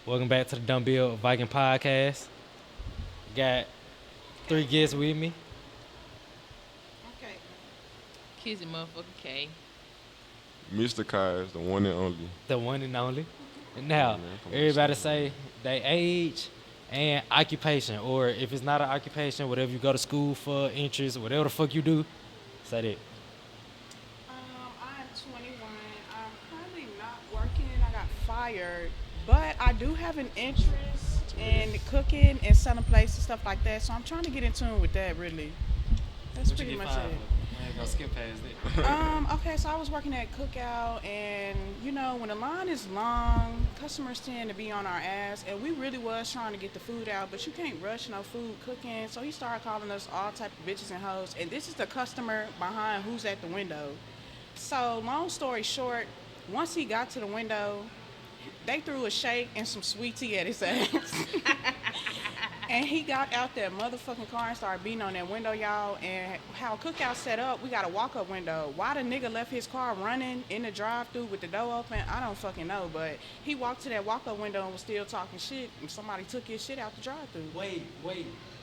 Welcome back to the Dumb Bill Viking Podcast. Got three guests with me. Okay. Kizzy motherfucking K. Mr. Kai is the one and only. The one and only. And now, man, come on, everybody son. say they age and occupation, or if it's not an occupation, whatever you go to school for, interest, whatever the fuck you do, say that. I'm 21. I'm currently not working. I got fired, but I do have an interest in cooking and selling plates and stuff like that. So I'm trying to get in tune with that. Really, that's pretty much it. I ain't gonna skip past that. Okay, so I was working at Cookout, and when the line is long, customers tend to be on our ass, and we really was trying to get the food out, but you can't rush no food cooking. So he started calling us all type of bitches and hoes, and this is the customer behind who's at the window. So long story short, once he got to the window, they threw a shake and some sweet tea at his ass. And he got out that motherfucking car and started beating on that window, y'all. And how Cookout set up, we got a walk-up window. Why the nigga left his car running in the drive-thru with the door open, I don't fucking know. But he walked to that walk-up window and was still talking shit. And somebody took his shit out the drive-thru. Wait.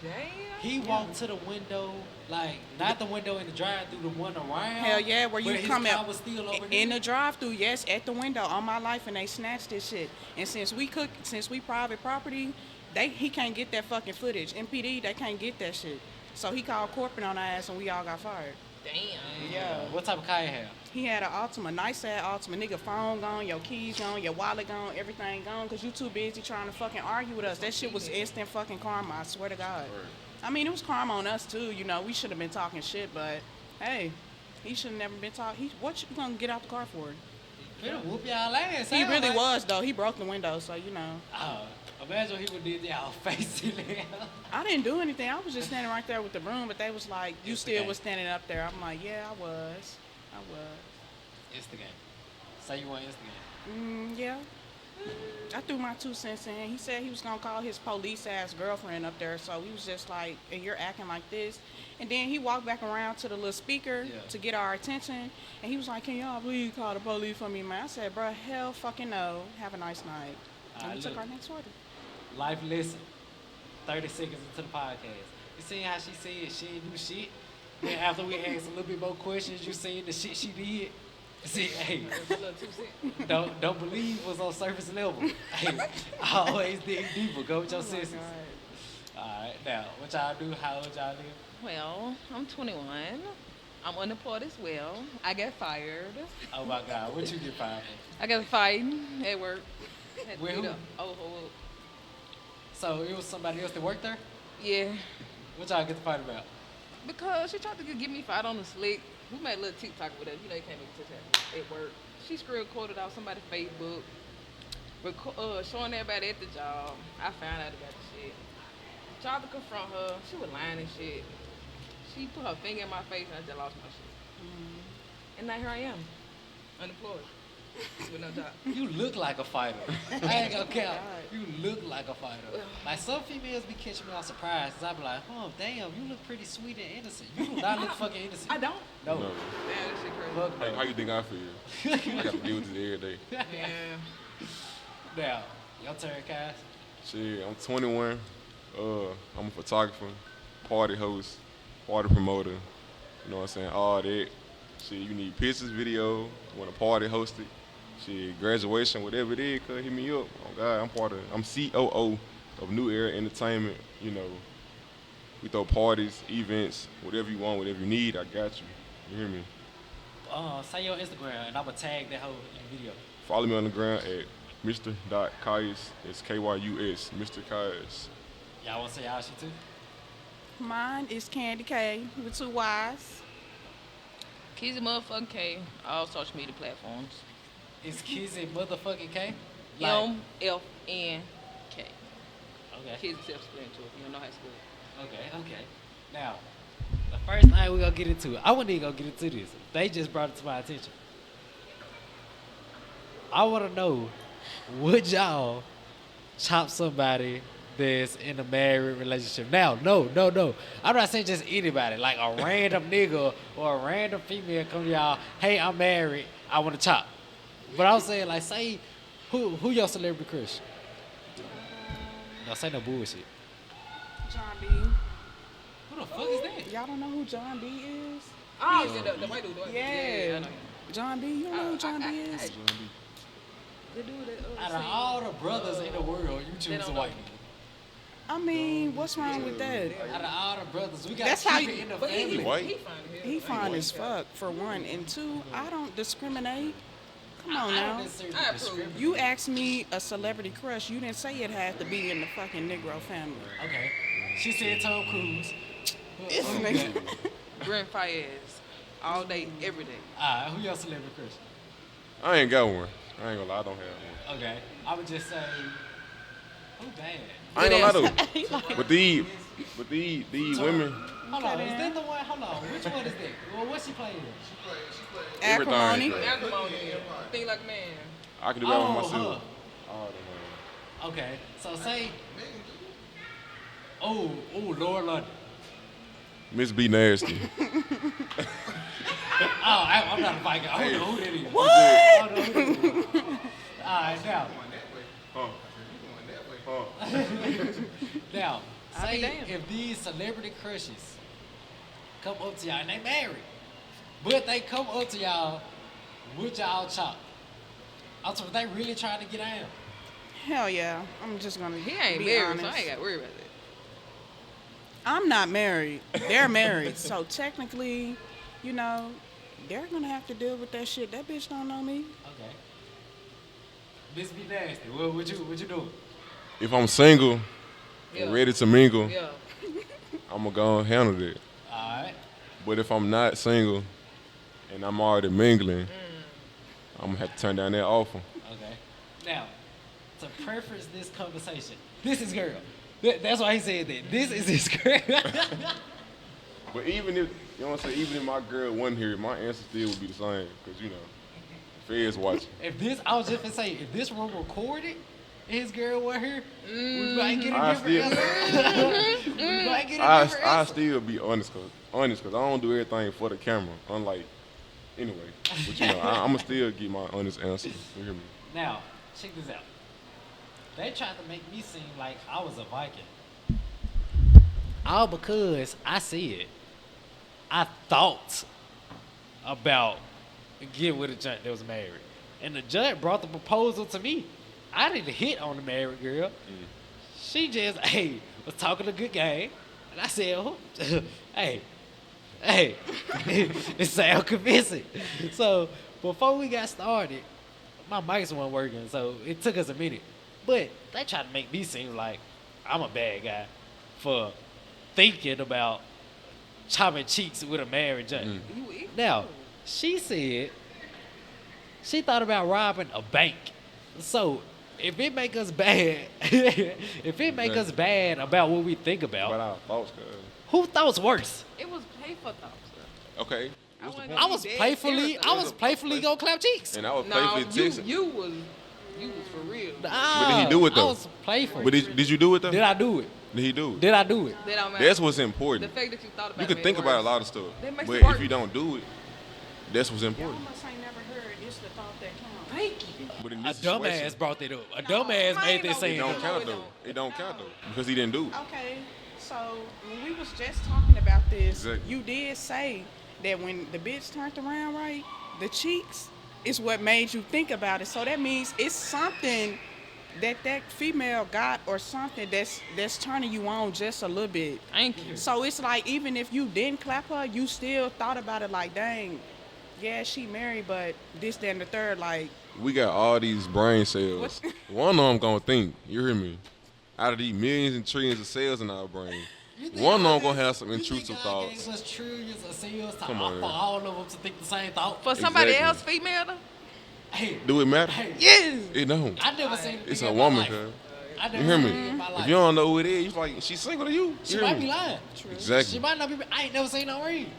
Damn. He walked to the window, like, not the window in the drive-through, the one around. Hell yeah, where you his come car out was still over in there? the drive-thru, yes, at the window, on my life, and they snatched this shit. And since we private property, he can't get that fucking footage. MPD, they can't get that shit. So he called corporate on our ass, and we all got fired. Damn. Yeah. What type of car you have? He had an Altima, nice ass Altima. Nigga, phone gone, your keys gone, your wallet gone, everything gone, because you too busy trying to fucking argue with us. That shit was instant fucking karma, I swear to God. I mean, it was karma on us too, we should have been talking shit, but hey, he should have never been talking. What you gonna get out the car for? He'll whoop y'all ass. He sound really like. was though. He broke the window, so Oh, imagine he would did y'all face in there. I didn't do anything. I was just standing right there with the broom, but they was like, you It's still okay. was standing up there. I'm like, yeah, I was. Instigate. Say you want instigate. Yeah. I threw my 2 cents in. He said he was gonna call his police ass girlfriend up there, so he was just like, and you're acting like this. And then he walked back around to the little speaker Yeah. to get our attention, and he was like, can y'all please call the police for me, man? I said, bro, hell fucking no. Have a nice night. And we took look. our next order. Life lesson. 30 seconds into the podcast. You seen how she said she didn't do shit? Then after we asked a little bit more questions, you seen the shit she did? See, hey, don't believe what's on surface level. Hey, I always dig deeper. Go with your senses. Alright, now, what y'all do? How old y'all live? Well, I'm 21. I'm unemployed as well. I got fired. Oh my God, what you get fired for? I got fired at work. Had to With beat who? up. Oh. So it was somebody else that worked there? Yeah. What y'all get the fight about? Because she tried to get me fired on the slick. We made a little TikTok with her. You know, you can't make TikTok at work. She screen recorded out somebody's Facebook, showing everybody at the job. I found out about the shit. Tried to confront her. She was lying and shit. She put her finger in my face and I just lost my shit. And now here I am, unemployed, with no job. You look like a fighter. I ain't gonna count. You look like a fighter. Like some females be catching me on surprise. I be like, oh damn, you look pretty sweet and innocent. You do not look fucking innocent. I don't. No. No. Damn, that shit crazy. Fuck Hey, no. how you think I feel? I got to deal with this every day. Yeah. Now, your turn, guys. Shit, I'm 21. I'm a photographer, party host, party promoter. You know what I'm saying? All that. Shit, you need pictures, video, want a party hosted. Shit, graduation, whatever it is, hit me up. Oh God, I'm COO of New Era Entertainment. We throw parties, events, whatever you want, whatever you need, I got you. You hear me? Say your Instagram and I'ma tag that whole in the video. Follow me on the ground at Mr.Kayus. It's Kyus, Mr. Kayus. Y'all wanna say y'all shit too? Mine is Candy K with 2 Y's. Kizzy motherfucking K, all social media platforms. Is Kizzy motherfucking K? MFNK. Okay. Kizzy self-explanatory. You don't know how to spell it. Okay. Now, the first thing we gonna get into, I wasn't even gonna get into this. They just brought it to my attention. I wanna know, would y'all chop somebody that's in a married relationship? Now, no. I'm not saying just anybody, like a random nigga or a random female come to y'all, hey, I'm married, I wanna chop. But I was saying, like, say, who your celebrity crush? No, say no bullshit. John D. Who the fuck is that? Y'all don't know who John D is? Oh, yeah, the white dude. Yeah. I know. John D. You don't know who John D is? The dude that Out of all the brothers in the world, you choose a don't white know. nigga. I mean, what's wrong with that? Out of all the brothers, we got That's to how keep you- it in the But family. White? he fine as hell. He fine as fuck, for one. And two, I don't discriminate. Come on I don't now. necessarily I approve. discriminate. You asked me a celebrity crush. You didn't say it had to be in the fucking Negro family. Okay. She said Tom Cruise. This Who you nigga. got? Brent Fayez. All day, every day. Alright, who your celebrity crush? I ain't got one. I ain't gonna lie, I don't have one. Okay. I would just say, who bad? I ain't gonna lie though. But these women, Hold on, is that the one? Hold on, which one is that? Well, what's she playing in? Acrimony. Everything. Acrimony. Think like a man. I can do that Oh, with myself. her. Oh, the Okay, so say, oh, Lord London. Miss B Nasty. I'm not a Viking. I don't know who that is. What? I don't know who that is. Alright, now. Now, I'll be say damned. if these celebrity crushes come up to y'all and they married, but they come up to y'all with y'all chop. I'm talking, they really trying to get down. Hell yeah. I'm just gonna He ain't be married, honest. so I ain't got to worry about that. I'm not married. They're married. So technically, you know, they're gonna have to deal with that shit. That bitch don't know me. Okay. This be nasty. What you doing? If I'm single Yeah. and ready to mingle, Yeah. I'm gonna go and handle that. Alright. But if I'm not single and I'm already mingling, I'm gonna have to turn down that offer. Okay. Now, to preference this conversation, this is girl. That's why he said that. This is his girl. But even if, you know what I'm saying, even if my girl wasn't here, my answer still would be the same. Because, you know, feds watching. If this, I was just gonna say, if this were recorded, and his girl were here, we might get a I different still- answer. We might get a I different answer. still be honest, cause I don't do everything for the camera. Unlike, anyway, but you know, I'ma still get my honest answer. You hear me? Now, check this out. They tried to make me seem like I was a Viking. All because I said I thought about getting with a judge that was married. And the judge brought the proposal to me. I didn't hit on the married girl. She just, was talking a good game. And I said, oh, hey, it sound convincing. So before we got started, my mics weren't working, so it took us a minute. But they tried to make me seem like I'm a bad guy for thinking about chopping cheeks with a married judge. You eat? Now, she said she thought about robbing a bank. So if it make us bad, if it make us bad about what we think About about, our thoughts, cuz. who thoughts worse? It was paid for thoughts. Okay. I What's the wasn't point? I was Dead playfully, serious. I was playfully gonna clap cheeks. And I was No, playfully texting. you was for real. Nah, did he do it, I though? was playful. But did you do it though? Did I do it? Did he do it? Did I do it? That don't matter. That's what's The important. fact that you thought about You it can made think it about a worse. lot of stuff. That makes But it worse. if you don't do it, that's what's Y'all important. must ain't never heard. It's the thought that counts. Thank you. But in A this situation, dumbass brought that up. A dumbass made this it saying. don't No, count it though. don't. It don't count though. Because he didn't do it. Okay, so when we was just talking about this, Exactly. you did say that when the bitch turned around, right, the cheeks is what made you think about it. So that means it's something that female got or something that's turning you on just a little bit. Thank you. So it's like even if you didn't clap her, you still thought about it like, dang, yeah, she married, but this, that, and the third, like, We got all these brain cells. What? One of them gonna think. You hear me? Out of these millions and trillions of cells in our brain, one of them gonna have some intrusive thoughts. Us trillions of cells to Come on, for all of them to think the same thought. For somebody Exactly. else, female, though? Hey, Do it matter? hey, Yes. It don't. I never seen It's nigga a in my woman, life. cuz. I never You hear seen me? a nigga in my life. If you don't know who it is, you like she single to you. She You hear might me? be lying. She Exactly. might not be. I ain't never seen no ring.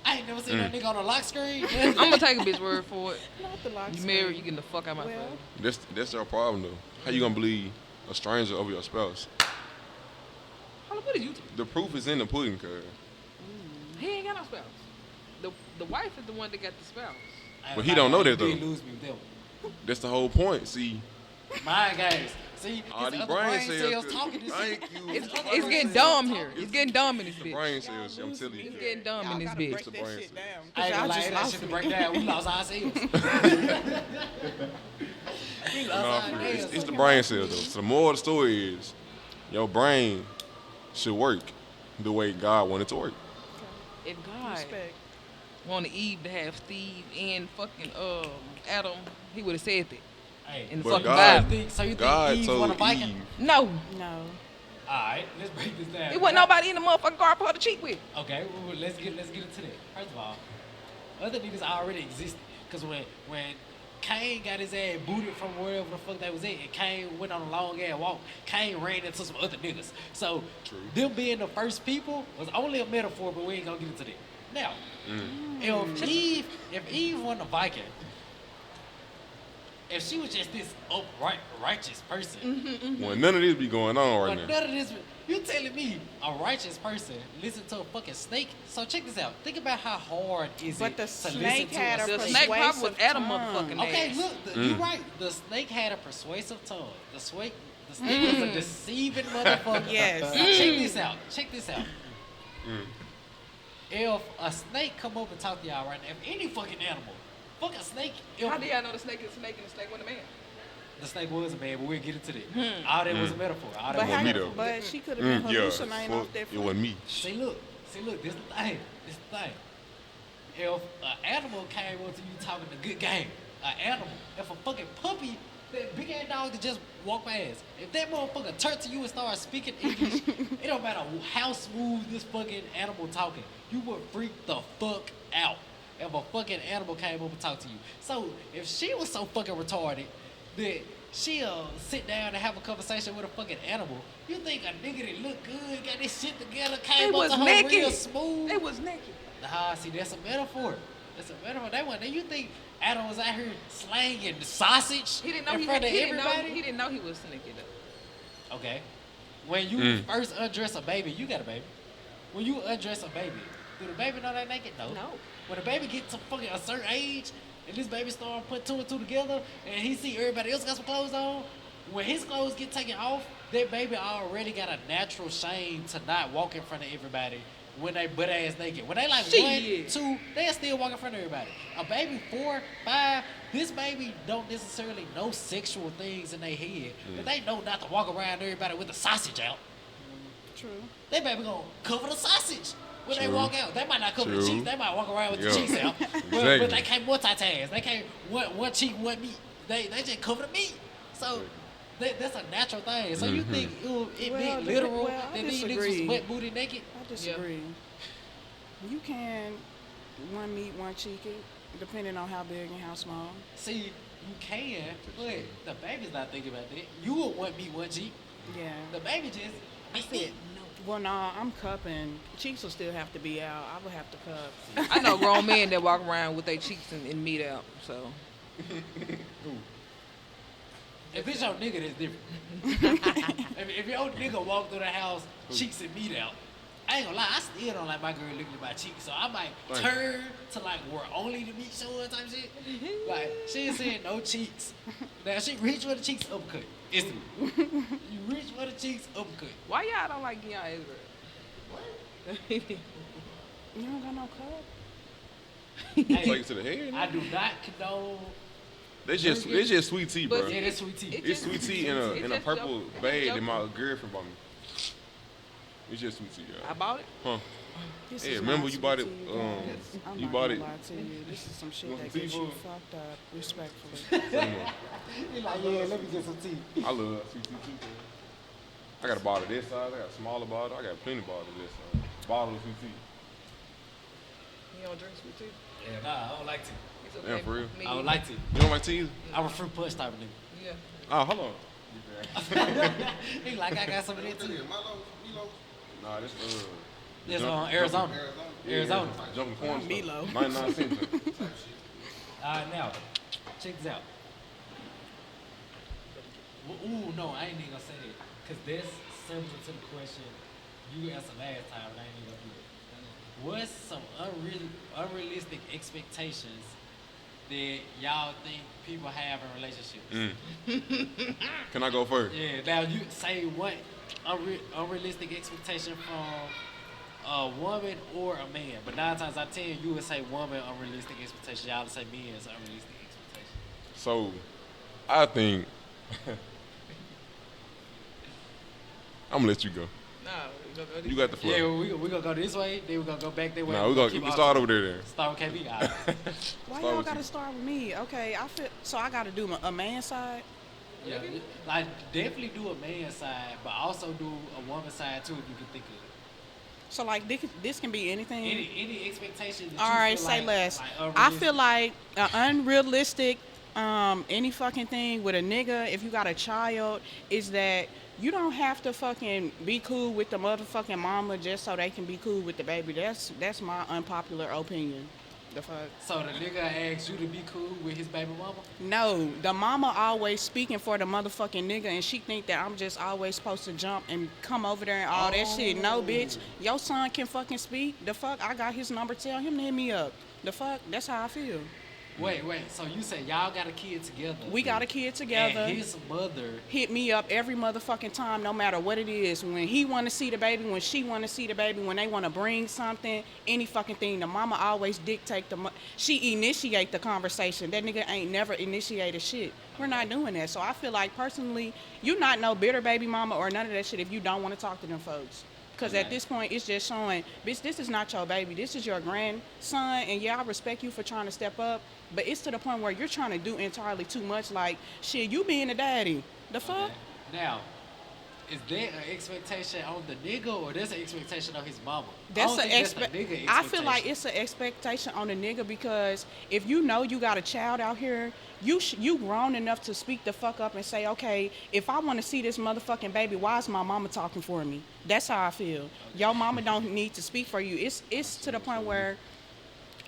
I ain't never seen no nigga on a lock screen. I'm gonna take a bitch word for it. not the lock You screen. married, you getting the fuck out my Well, face. That's your problem though. How you gonna believe a stranger over your spouse? Hold on, what did you do? The proof is in the pudding, cuz. He ain't got no spouse. The wife is the one that got the spouse. But he don't know that, He though. lose me with them. That's the whole point. See, Mind games. See, All his these other brain cells cells. talking this shit. Thank you. It's getting dumb here. It's getting dumb in this The bitch. brain cells. I'm telling you. It's getting dumb in Y'all this gotta bitch. break the that brain shit cells. down. I ain't gonna Y'all lie, just that lost shit to me. break down. We lost ourselves. We lost No, our for real. nails. It's the brain cells though. So the moral of the story is, your brain should work the way God wanted it to work. If God Respect. wanted Eve to have Steve and fucking Adam, he would have said that Hey, in the But fucking God- Bible. so you think God Eve want a told Viking? Eve. No, No. Alright, let's break this down. it wasn't nobody in the motherfucking garden for her to cheat with. Okay, well, let's get into that. First of all, other niggas already existed. Cause when Cain got his ass booted from wherever the fuck they was at, and Cain went on a long ass walk, Cain ran into some other niggas. So them being the first people was only a metaphor, but we ain't gonna get into that. Now, if Eve wasn't a Viking, if she was just this upright, righteous person, When none of this be going on but right now. none of this, you telling me a righteous person listen to a fucking snake? So check this out. Think about how hard is But it the to snake listen had to a a The snake? snake probably was persuasive Adam tongue. motherfucking Okay, ass. look, you're right. The snake had a persuasive tongue. The snake was a deceiving motherfucker. Yes. Now, check this out. Check this out. If a snake come up and talk to y'all right now, if any fucking animal, fuck a snake, How do y'all know the snake is a snake and the snake wasn't a man? the snake was a man, but we'll get into that. All that was a metaphor. All that But, was a how, me metaphor. though. but she could have been Yeah, hallucinating off fuck, that it fruit. wasn't me. See, look, this the thing. This the thing. If an animal came up to you talking a good game, an animal, if a fucking puppy, that big ass dog that just walk past, if that motherfucker turn to you and start speaking English, it don't matter how smooth this fucking animal talking, you would freak the fuck out if a fucking animal came up and talked to you. So if she was so fucking retarded that she'll sit down and have a conversation with a fucking animal, you think a nigga that look good, got this shit together, They came up was to her real naked. smooth? They was naked. Nah, see, that's a metaphor. That's a metaphor. That one. Then you think Adam was out here slanging sausage He didn't know in he front of didn't know, everybody? he didn't know he was naked though. Okay. When you first undress a baby, you got a baby. When you undress a baby, do the baby know they naked? No. No. When the baby gets to fucking a certain age, and this baby start putting two and two together, and he see everybody else got some clothes on, when his clothes get taken off, that baby already got a natural shame to not walk in front of everybody when they butt ass naked. When they like Shit. 1, 2, they still walk in front of everybody. A baby 4, 5, this baby don't necessarily know sexual things in their head, but they know not to walk around everybody with a sausage out. True. That baby gonna cover the sausage when they True. walk out. They might not cover the True. cheeks. They might walk around with the Yeah. cheeks out. But Exactly. they can't multitask. They can't one cheek, one meat. They just cover the meat. So that's a natural thing. So you think it Well, be literal well, I that these niggas was disagree. wet booty naked? I disagree. You can one meat, one chicken, depending on how big and how small. See, you can, but the baby's not thinking about that. You would one meat, one cheek. Yeah. The baby just it. Well, no, I'm cupping. Cheeks will still have to be out. I would have to cup. I know grown men that walk around with their cheeks and meat out. So If it's your nigga, that's different. if your nigga walk through the house, cheeks and meat out, I ain't gonna lie, I still don't like my girl looking at my cheeks. So I might Right. turn to like where only the meat showing type shit. Like, she ain't saying no cheeks. Now, she reach for the cheeks, uppercut. Instantly. You reach for the cheeks, uppercut. why y'all don't like Gion Ezra? You don't got no cup? Hey, Take it to the head. I do not condone. They just sweet tea, bro. But Yeah, that's sweet tea. It's sweet tea in It's a just purple joke- bag joke. that my girlfriend bought me. It's just sweet tea, I y'all. bought it. Huh? This Hey, is remember not you bought it, sweet tea, guys. I'm you not bought gonna it- lie to you. This is some shit Want that some gets tea, you boo? fucked up, respectfully. He like, yeah, let me get some tea. I love sweet tea too. bro. I got a bottle this size. I got a smaller bottle. I got plenty of bottles this size. Bottle of sweet tea. You don't drink sweet tea? Yeah, nah, I don't like tea. It's Yeah, okay. for real. Me I don't either. like tea. You don't like tea either? I'm a fruit punch type of nigga. Yeah. Oh, hold on. He like, I got some of that too. Nah, this It's on Arizona. Arizona. Jumping corn Milo. stuff. 99 cents. Now, check this out. Ooh, no, I ain't even gonna say that. Because that's similar to the question you answered last time, and I ain't even gonna do it. What's some unrealistic expectations that y'all think people have in relationships. Can I go first? Yeah, now you say what unrealistic expectation from a woman or a man, but 9 times out of 10 you would say woman unrealistic expectation. Y'all would say men's unrealistic expectation. So, I think I'm gonna let you go. Nah, You got the floor. Yeah, we gonna go this way, then we gonna go back that way. Nah, we can start over there then. Start with KB. All right. Why Start y'all with gotta you. start with me? Okay, I feel so. I gotta do a man side. Yeah, like definitely do a man side, but also do a woman side too if you can think of it. So like this can be anything. Any expectation that All you right, feel say like, less. Like I feel like unrealistic, any fucking thing with a nigga, if you got a child, is that you don't have to fucking be cool with the motherfucking mama just so they can be cool with the baby. That's my unpopular opinion. The fuck? So the nigga asks you to be cool with his baby mama? No, the mama always speaking for the motherfucking nigga, and she think that I'm just always supposed to jump and come over there and all that shit. No, bitch, your son can fucking speak. The fuck? I got his number. Tell him to hit me up. The fuck? That's how I feel. Wait, so you say y'all got a kid together? We got a kid together. And his mother Hit me up every motherfucking time, no matter what it is. When he want to see the baby, when she want to see the baby, when they want to bring something, any fucking thing. The mama always dictate she initiate the conversation. That nigga ain't never initiated shit. We're not doing that. So I feel like personally, you not no bitter baby mama or none of that shit if you don't want to talk to them folks. Because at this point, it's just showing, bitch, this is not your baby. This is your grandson. And yeah, I respect you for trying to step up. But it's to the point where you're trying to do entirely too much. Like, shit, you being a daddy. The fuck? Okay. Now, is there an expectation on the nigga or there's an expectation on his mama? That's I an don't think that's a nigga I feel like expectation. it's an expectation on the nigga because if you know you got a child out here, you grown enough to speak the fuck up and say, okay, if I want to see this motherfucking baby, why is my mama talking for me? That's how I feel. Your mama don't need to speak for you. It's to the point where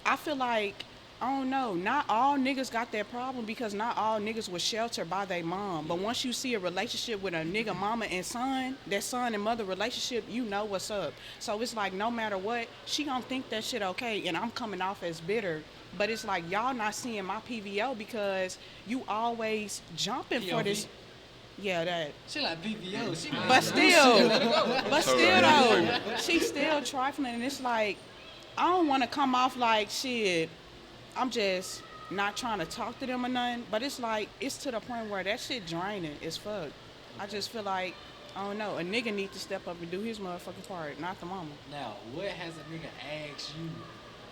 I feel like, I don't know, not all niggas got that problem because not all niggas was sheltered by their mom. But once you see a relationship with a nigga mama and son, that son and mother relationship, you know what's up. So it's like no matter what, she gonna think that shit okay, and I'm coming off as bitter. But it's like y'all not seeing my PVO because you always jumping for this. POV? Yeah, that. She like BBO. She But still, Totally. she's still trifling, and it's like, I don't want to come off like shit. I'm just not trying to talk to them or nothing, but it's like, it's to the point where that shit draining as fuck. I just feel like, I don't know, a nigga need to step up and do his motherfucking part, not the mama. Now, what has a nigga asked you?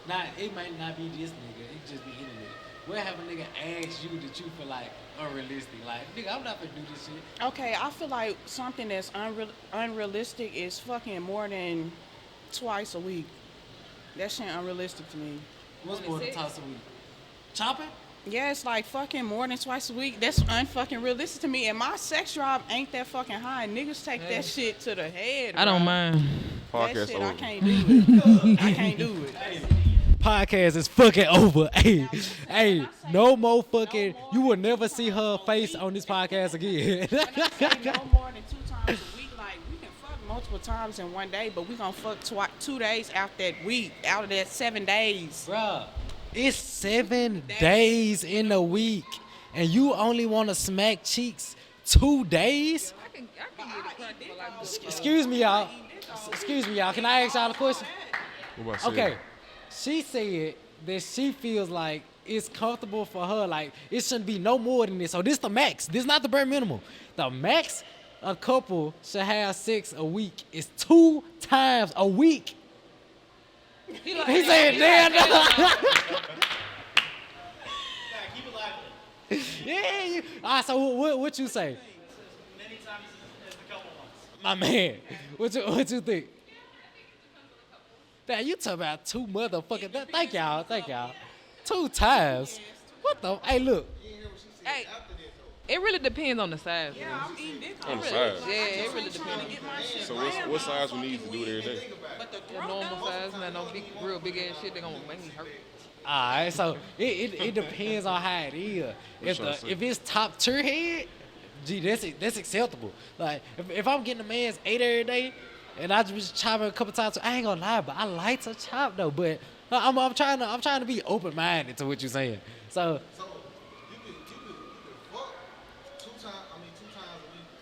Now, it might not be this nigga. It could just be any nigga. What have a nigga asked you that you feel like unrealistic? Like, nigga, I'm not gonna do this shit. Okay, I feel like something that's unrealistic is fucking more than twice a week. That shit unrealistic to me. What's more than toss a week? Chopping? Yeah, it's like fucking more than twice a week. That's unfucking realistic to me. And my sex drive ain't that fucking high. Niggas take that shit to the head. I don't bro. mind. That Podcast shit, over. I can't do it. I can't do it. Podcast is fucking over. Hey, no more fucking. You will never see her face on this podcast again. When I say no more than 2 times a week, like we can fuck multiple times in one day, but we gonna fuck 2 days out that week, out of that 7 days. Bruh, it's 7 days in a week, and you only want to smack cheeks 2 days? I can get it cracked for like Excuse me, y'all. Excuse me, y'all. Can I ask y'all a question? What about Okay. She said that she feels like it's comfortable for her. Like, it shouldn't be no more than this. So this the max. This not the bare minimum. The max a couple should have sex a week is 2 times a week. He said, damn, no. Yeah. All right, so what you say? Many times as the couple wants. My man, what you think? Damn, you talking about 2 motherfucking, thank y'all. 2 times? What the, hey, look. Hey, it really depends on the size. Yeah, I'm eating dick. On the side. Yeah, it really depends. So what size we need to do it every day? The normal size, man, no big, real big ass shit, they gonna make me hurt. Alright, so it depends on how it is. If it's top tier head, gee, that's acceptable. Like if I'm getting a man's 8 every day, and I just chop it a couple times, I ain't gonna lie, but I like to chop though. But I'm trying to be open minded to what you're saying. So So you could fuck 2 times a week,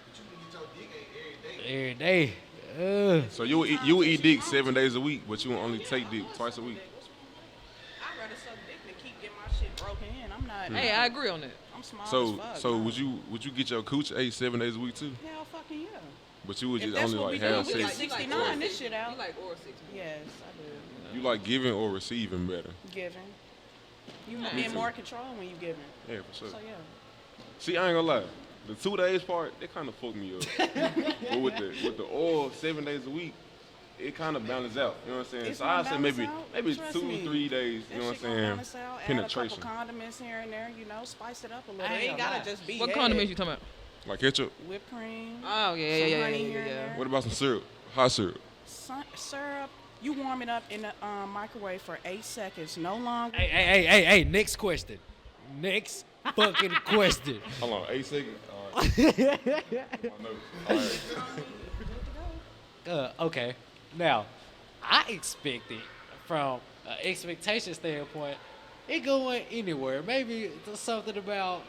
but you can get your dick ate every day. every day. So you would eat dick 7 days a week, but you will only take dick twice a week. I'd rather suck dick than keep getting my shit broken in. I'm not. Hey, I agree on that. I'm small as So fuck. so no. would you get your cooch ate 7 days a week too? Hell fucking yeah. But you would If just that's only what like we do, have we sex. like 69 this shit out. You like oral sex? Yes, I do. You like giving or receiving better? Giving. You Me be in too. more control when you giving. Yeah, for sure. So yeah. See, I ain't gonna lie. The 2 days part, it kind of fucked me up. But with the oil 7 days a week, it kind of balances out. You know what I'm saying? It's So gonna I say balance maybe out. maybe Trust 2 me. 3 days. You know what I'm That shit gonna saying? balance out. Penetration. Add a couple condiments here and there, you know, spice it up a little. I It ain't ain't gonna gotta lie. just be What head. condiments you talking about? Like ketchup. Whipped cream. Oh yeah, Some yeah, honey yeah, here and yeah. there. What about some syrup? Hot syrup. Syrup. You warm it up in the microwave for 8 seconds, no longer. Hey, next question. Next fucking question. Hold on, 8 seconds. All right. My notes. All right. Okay. Now, I expected from an expectation standpoint, it going anywhere. Maybe something about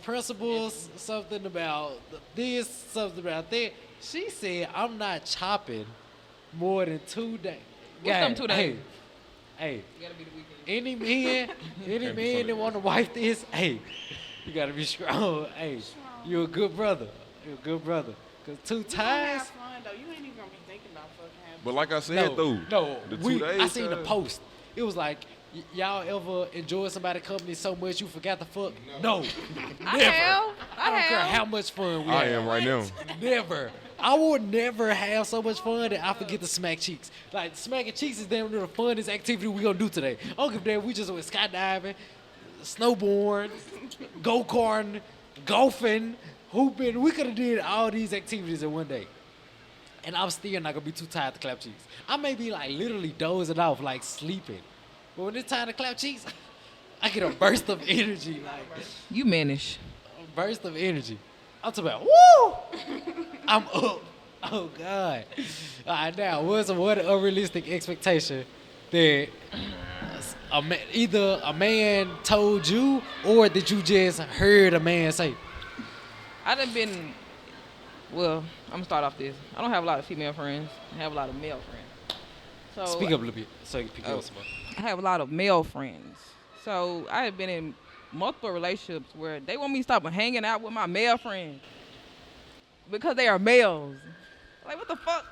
principles, something about this, something about that. She said, I'm not chopping more than 2 days. What's them 2 days? Hey, You gotta be the weekend. any Can't be man that Sunday, want to wife this, hey, you gotta be strong. Hey, you're a good brother. You're a good brother. Cause 2 You gonna times. have fun though. You ain't even gonna be thinking about fucking having. But like I said though, No, the 2 we, days. I seen the time- post. It was like, y'all ever enjoy somebody's company so much you forgot to fuck? No, I never. have. I don't care have. how much fun we I have. am right now. Never. I will never have so much fun that I forget to smack cheeks. Like smacking cheeks is damn near the funnest activity we gonna do today. I don't give a damn. We just went skydiving, snowboarding, go karting, golfing, hooping. We could have did all these activities in one day. And I'm still not gonna be too tired to clap cheeks. I may be like literally dozing off, like sleeping. But when it's time to clap cheeks, I get a burst of energy, like You manage. a burst of energy. I'm talking about, woo! I'm up. Oh God. All right, now what unrealistic expectation that either a man told you or that you just heard a man say? I done been. Well, I'm gonna start off this. I don't have a lot of female friends. I have a lot of male friends. So Speak up a little bit so you can pick Oh. up some more. I have a lot of male friends. So I have been in multiple relationships where they want me to stop hanging out with my male friends because they are males. Like, what the fuck?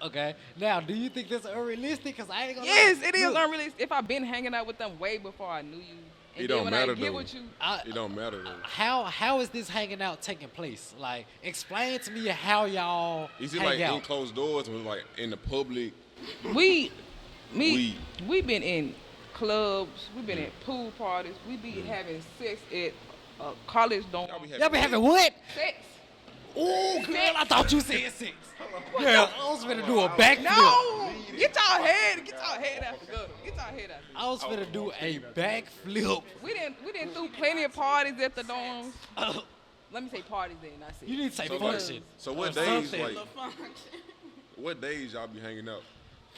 Okay. Now, do you think that's unrealistic? Because I ain't gonna Yes, lie. it is Look, unrealistic. If I've been hanging out with them way before I knew you, and It then don't when matter, I get though. with you, It don't matter though. How is this hanging out taking place? Like, explain to me how y'all Is it hang like in out. closed doors or like in the public? we We been in clubs, we've been at pool parties, we be having sex at college dorm. Y'all be having what? Sex. Oh, girl, I thought you said six. Girl, I was finna do a backflip. No! Get y'all head out the gutter. Get y'all head out. I was finna do a backflip. We didn't do plenty of parties at the dorms. Let me say parties then, I said. You need to say So, function. so what Or days something. like? What days y'all be hanging out?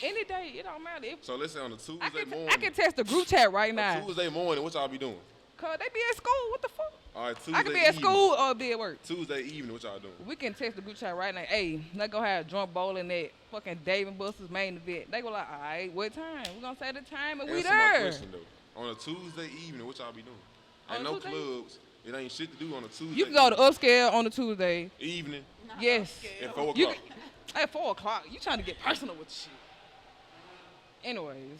Any day, it don't matter. So let's say on a Tuesday I morning. can test the group chat right now. Tuesday morning, what y'all be doing? Cause they be at school. What the fuck? All right, Tuesday I can be at evening. school or be at work. Tuesday evening, what y'all doing? We can text the group chat right now. Hey, let's go have drunk bowling at fucking Dave and Buster's main event. They go like, all right, what time? We gonna say the time and we Answer my there. question though. On a Tuesday evening, what y'all be doing? On Ain't a no Tuesday? clubs. It ain't shit to do on a Tuesday. You can go to upscale on a Tuesday. evening Yes. at 4 You o'clock. can, at 4 o'clock. You trying to get personal with the shit. Anyways,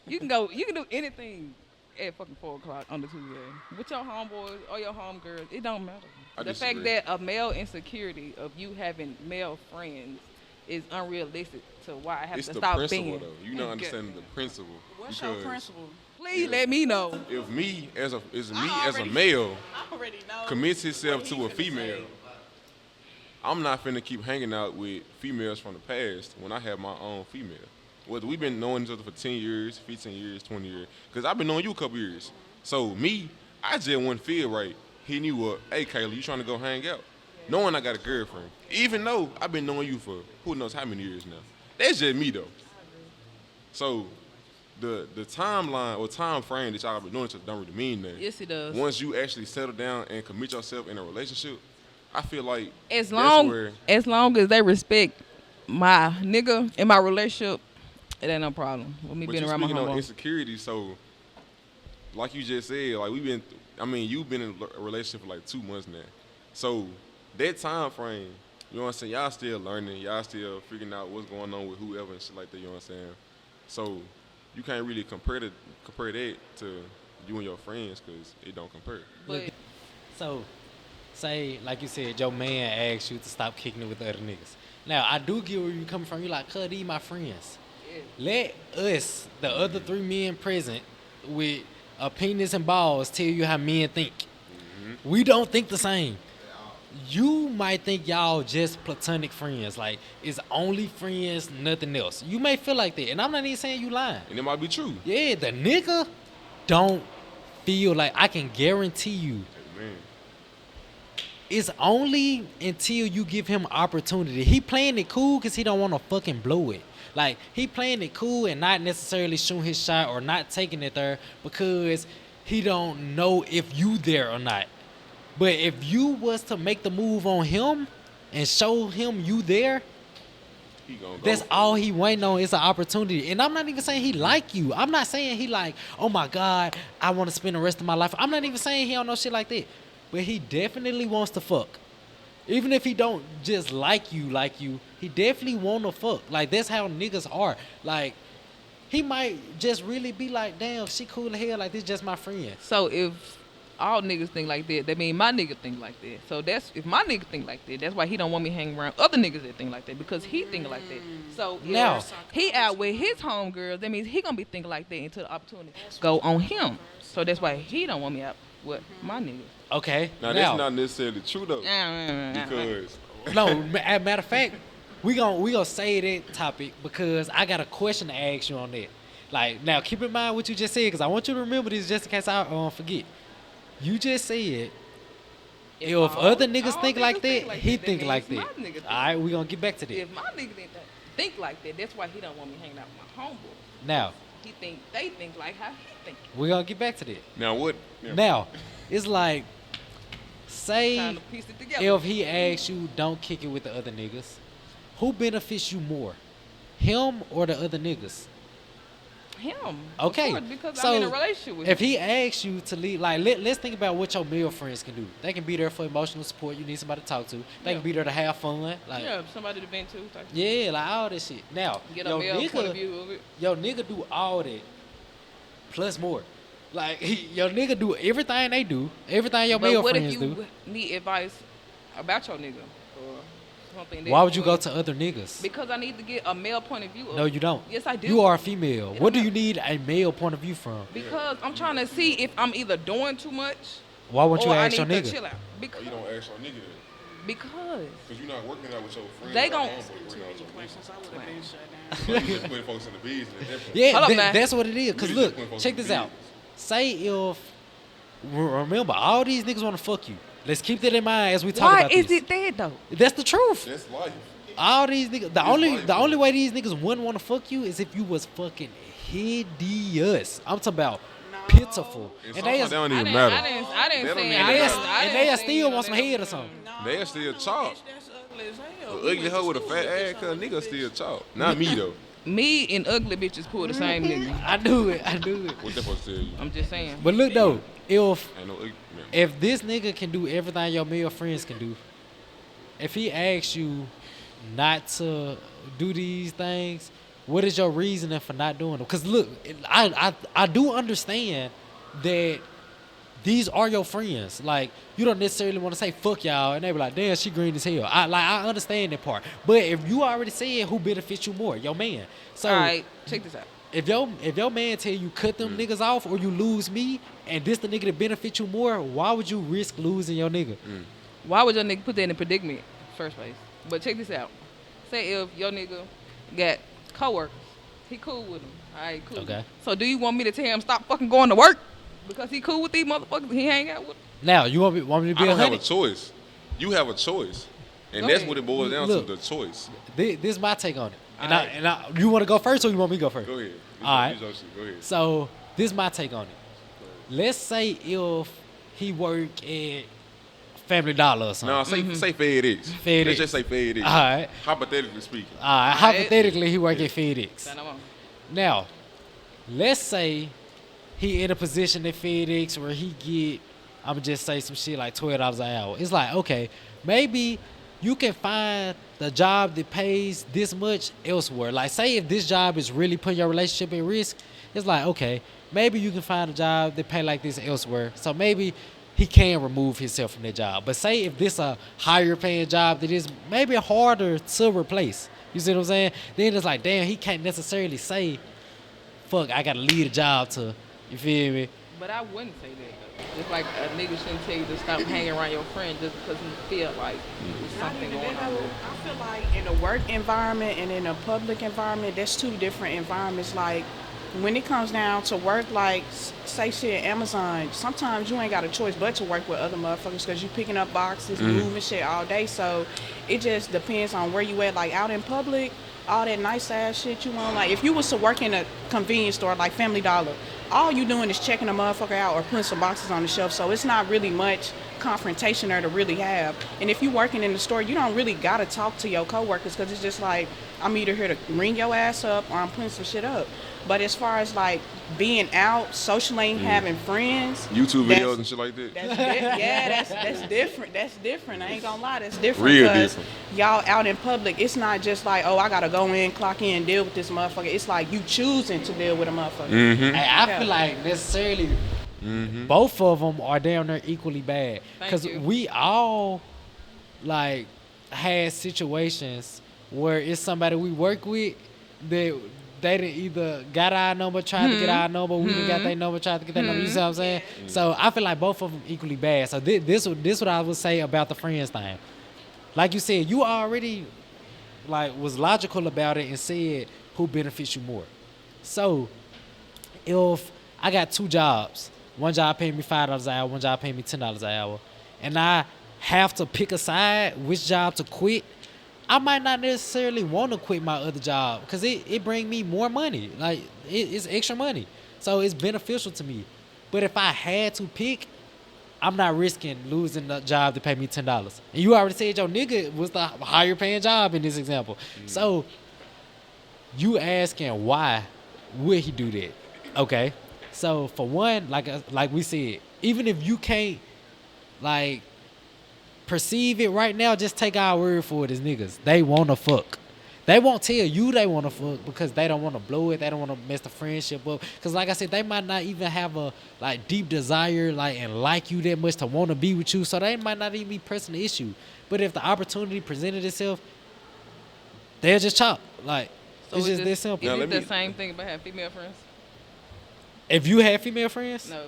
you can do anything at fucking 4 o'clock on the Tuesday with your homeboys or your homegirls. It don't matter. I The fact disagree. that a male insecurity of you having male friends is unrealistic to why I have It's to the stop principle being. though. You not understanding the principle. What's your Because principle? Please let me know. If me as a I already- male I already know. commits himself what to he a finna female, say. I'm not finna keep hanging out with females from the past when I have my own female. Whether we've been knowing each other for 10 years, 15 years, 20 years. Because I've been knowing you a couple years. So me, I just wouldn't feel right hitting you up, hey Kayla, you trying to go hang out? Knowing I got a girlfriend. Even though I've been knowing you for who knows how many years now. That's just me though. So the timeline or time frame that y'all been doing just don't really mean nothing. Yes, it does. Once you actually settle down and commit yourself in a relationship, I feel like As that's long where as they respect my nigga in my relationship, it ain't no problem with me but being you around my speaking on homeboy. insecurity, so like you just said, like you've been in a relationship for like 2 months now. So that time frame, you know what I'm saying? Y'all still learning, y'all still figuring out what's going on with whoever and shit like that, you know what I'm saying? So you can't really compare that to you and your friends because it don't compare. But So, say, like you said, your man asked you to stop kicking it with the other niggas. Now, I do get where you coming from. You like, cuz, these my friends. yeah. Let us, the other 3 men present, with a penis and balls, tell you how men think. We don't think the same. You might think y'all just platonic friends. Like, it's only friends, nothing else. You may feel like that. And I'm not even saying you lying. And it might be true. Yeah, the nigga don't feel like, I can guarantee you, Man. it's only until you give him opportunity. He playing it cool because he don't want to fucking blow it. Like, he playing it cool and not necessarily shooting his shot or not taking it there because he don't know if you there or not. But if you was to make the move on him and show him you there, He gonna go that's for all it. he waiting on is an opportunity. And I'm not even saying he like you. I'm not saying he like, oh my God, I want to spend the rest of my life. I'm not even saying he don't know shit like that. But he definitely wants to fuck. Even if he don't just like you, he definitely want to fuck. Like, that's how niggas are. Like, he might just really be like, damn, she cool as hell. Like, this just my friend. So if all niggas think like that mean my nigga think like that. So that's if my nigga think like that, that's why he don't want me hanging around other niggas that think like that because he think like that. So Now- if he out with his homegirls, that means he gonna be thinking like that until the opportunity go on him. So that's why he don't want me out with my niggas. Okay. Now, that's not necessarily true though. Because Because No, matter of fact, we gonna say that topic because I got a question to ask you on that. Like, now keep in mind what you just said because I want you to remember this just in case I forget. You just said if other niggas think like that, he think like that. All right, we gonna get back to that. if my nigga didn't think like that, that's why he don't want me hanging out with my homeboys. Now, They think like how he think. we gonna get back to that. now what? Yeah. Now, it's like, Trying say to piece it together. if he asks you don't kick it with the other niggas, who benefits you more, him or the other niggas? him. Okay, Of course, because so I'm in a relationship with if him. he asks you to leave, like, let's think about what your male friends can do. They can be there for emotional support. You need somebody to talk to. They Yeah. can be there to have fun. Like, Yeah, somebody to vent to. Type. yeah, like all this shit. Now, Get a your male point of nigga, view of it. your nigga do all that plus more. Like, your nigga do everything they do, everything your But male what if friends you do. need advice about your nigga or something? that Why would you go want- to other niggas? Because I need to get a male point of view. Of No, you don't. Yes, I do. You are a female. It What do don't you need a male point of view from? Because I'm trying to see if I'm either doing too much Why won't you or I ask need your to nigga? chill out. Oh, Because, you don't ask your nigga that because because you're not working out with your friends. They like gon- homeboys working out with your friends. Questions, I would have been shut down. So you just putting folks in the business at that point. Yeah, Hold up now. that's what it is. Cause You look, just went for check some this out. business. Say if remember all these niggas want to fuck you. Let's keep that in mind as we talk why about is this. it that though? That's the truth. That's life. All these niggas. The life, only bro. way these niggas wouldn't want to fuck you is if you was fucking hideous. I'm talking about pitiful. And And they sometimes is, they don't I even didn't matter. say They I don't didn't mean say and they they, is- is, and they still want some head or something. They still chop. That's ugly as hell. An ugly hoe with a fat ass, cause nigga still chop. Not me though. Me and ugly bitches pull the same nigga. I knew it. What that supposed to tell you? I'm just saying. But look though, if Ain't no ugly. Man. if this nigga can do everything your male friends can do, if he asks you not to do these things, what is your reasoning for not doing them? Because look, I do understand that these are your friends. Like, you don't necessarily want to say fuck y'all, and they be like, damn, she green as hell. I understand that part. But if you already said who benefits you more, your man. So All right, check this out. if your man tell you cut them niggas off or you lose me, and this the nigga that benefit you more, why would you risk losing your nigga? Why would your nigga put that in a predicament first place? But check this out. Say if your nigga got coworkers, he cool with them. All right, cool. Okay. So do you want me to tell him stop fucking going to work because he cool with these motherfuckers? He hang out with them. Now you want me to I be don't have a 100? choice. You have a choice, and Go that's ahead. what it boils down Look. to—the choice. This is my take on it. And Alright. you want to go first or you want me to go first? Go ahead. All right. Use your shit. Go ahead. So this is my take on it. Let's say if he work at Family Dollar or something. No, say FedEx. FedEx. Let's just say FedEx. All right. Hypothetically speaking. Hypothetically, he work at FedEx. Sign them on. Now, let's say he in a position at FedEx where he get, I'ma just say some shit like $12 an hour. It's like, okay, maybe you can find the job that pays this much elsewhere. Like, say if this job is really putting your relationship at risk, it's like, okay, maybe you can find a job that pay like this elsewhere. So maybe he can remove himself from that job. But say if this a higher paying job that is maybe harder to replace. You see what I'm saying? Then it's like, damn, he can't necessarily say, fuck, I gotta leave the job to, you feel me? But I wouldn't say that though. Just like a nigga shouldn't tell you to stop hanging around your friend just because he feel like there's something going on. I feel like in a work environment and in a public environment, that's two different environments. Like when it comes down to work, like say shit, Amazon, sometimes you ain't got a choice but to work with other motherfuckers because you picking up boxes, moving shit all day. So it just depends on where you at. Like out in public, all that nice ass shit you want. Like if you was to work in a convenience store like Family Dollar, all you doing is checking a motherfucker out or putting some boxes on the shelf. So it's not really much confrontation there to really have. And if you working in the store, you don't really gotta talk to your coworkers because it's just like, I'm either here to ring your ass up or I'm putting some shit up. But as far as like being out, socializing, having friends, YouTube that's- videos and shit like that. that's different. That's different. I ain't gonna lie, that's different. Real Because different. y'all out in public, it's not just like, oh, I gotta go in, clock in, deal with this motherfucker. It's like you choosing to deal with a motherfucker. Hey, I Yeah. feel like necessarily both of them are down there equally bad. Thank Because you. we all like had situations where it's somebody we work with that they done either got our number, tried to get our number, we done got their number, tried to get their number. You see what I'm saying? So I feel like both of them equally bad. So this what I would say about the friends thing. Like you said, you already like was logical about it and said who benefits you more. So if I got two jobs, one job paying me $5 an hour, one job paying me $10 an hour, and I have to pick a side which job to quit, I might not necessarily want to quit my other job because it bring me more money. Like it's extra money. So it's beneficial to me. But if I had to pick, I'm not risking losing the job to pay me $10. And you already said your nigga was the higher paying job in this example. So you asking why would he do that? Okay. So for one, like we said, even if you can't like perceive it right now, just take our word for it as niggas. They wanna fuck. They won't tell you they wanna fuck because they don't wanna blow it. They don't wanna mess the friendship up. Cause like I said, they might not even have a like deep desire like and like you that much to wanna be with you. So they might not even be pressing the issue. But if the opportunity presented itself, they'll just chop. Like So it's is just that this- simple. Now, Is let it the me- same thing about having female friends? If you have female friends, No,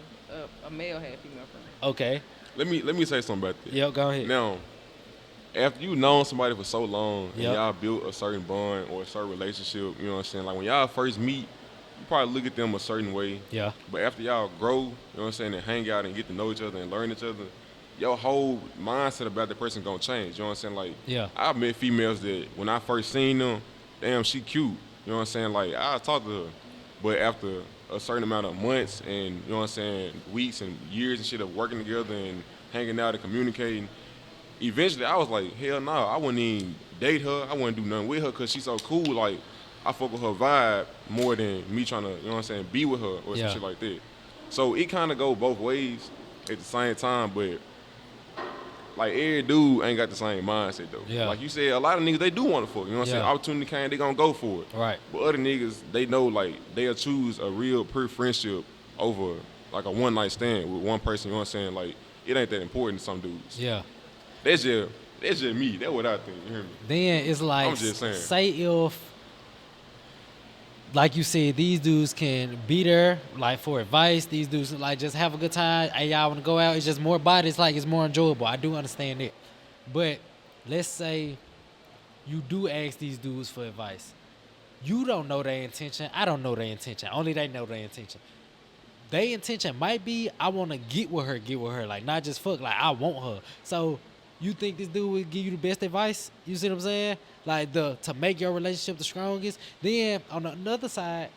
a male had female friends. okay. Let me say something about that. Yep, go ahead. Now, after you known somebody for so long and Yep. y'all built a certain bond or a certain relationship, you know what I'm saying? Like when y'all first meet, you probably look at them a certain way. Yeah. But after y'all grow, you know what I'm saying, and hang out and get to know each other and learn each other, your whole mindset about the person gonna change. You know what I'm saying? Like, Yeah. I've met females that when I first seen them, damn, she cute. You know what I'm saying? Like, I talk to her. But after a certain amount of months and, you know what I'm saying, weeks and years and shit of working together and hanging out and communicating, eventually I was like, hell no, I wouldn't even date her. I wouldn't do nothing with her because she's so cool. Like, I fuck with her vibe more than me trying to, you know what I'm saying, be with her or Yeah. some shit like that. So it kind of go both ways at the same time, but like every dude ain't got the same mindset though. Yeah. Like you said, a lot of niggas, they do want to fuck. You know what I'm saying? Yeah. Opportunity came, they gonna go for it. Right. But other niggas, they know like they'll choose a real pure friendship over like a one night stand with one person. You know what I'm saying? Like it ain't that important to some dudes. Yeah. That's just me. That's what I think. You hear me? Then it's like, I'm just saying. say if, like you said, these dudes can be there, like for advice. These dudes like just have a good time. Hey, y'all want to go out? It's just more bodies. Like it's more enjoyable. I do understand it, but let's say you do ask these dudes for advice. You don't know their intention. I don't know their intention. Only they know their intention. Their intention might be, I want to get with her. Like, not just fuck, like, I want her. So, you think this dude would give you the best advice? You see what I'm saying? Like, to make your relationship the strongest. Then, on the other side,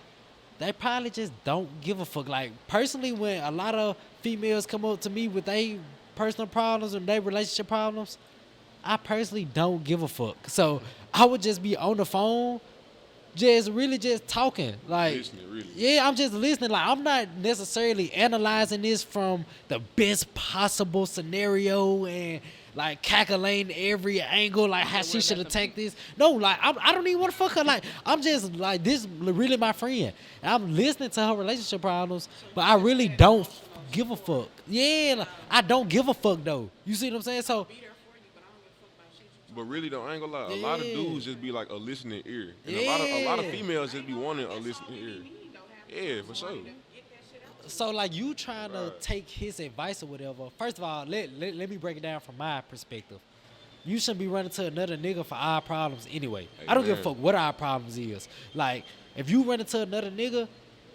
they probably just don't give a fuck. Like personally, when a lot of females come up to me with their personal problems or their relationship problems, I personally don't give a fuck. So I would just be on the phone, just talking. Like, Listening, really. yeah, I'm just listening. Like, I'm not necessarily analyzing this from the best possible scenario and like calculating every angle, like how she should attack this. No, like I don't even want to fuck her. Like, I'm just like, this really my friend. And I'm listening to her relationship problems, but I really don't give a fuck. Yeah, like, I don't give a fuck though. You see what I'm saying? So. But really though, I ain't gonna lie. A lot of Yeah. dudes just be like a listening ear, and a lot of Yeah. females just be wanting a listening ear. Yeah, for sure. So like you trying to take his advice or whatever. First of all, let me break it down from my perspective. You shouldn't be running to another nigga for our problems anyway. I don't give a Amen. fuck what our problems is. Like if you run into another nigga,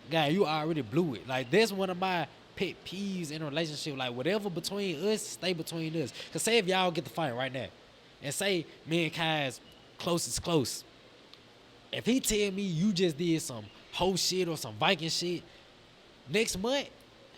guy, you already blew it. Like that's one of my pet peeves in a relationship. Like whatever between us, stay between us. Cause say if y'all get the fight right now, and say me and Kai's close is close. If he tell me you just did some hoe shit or some Viking shit, next month,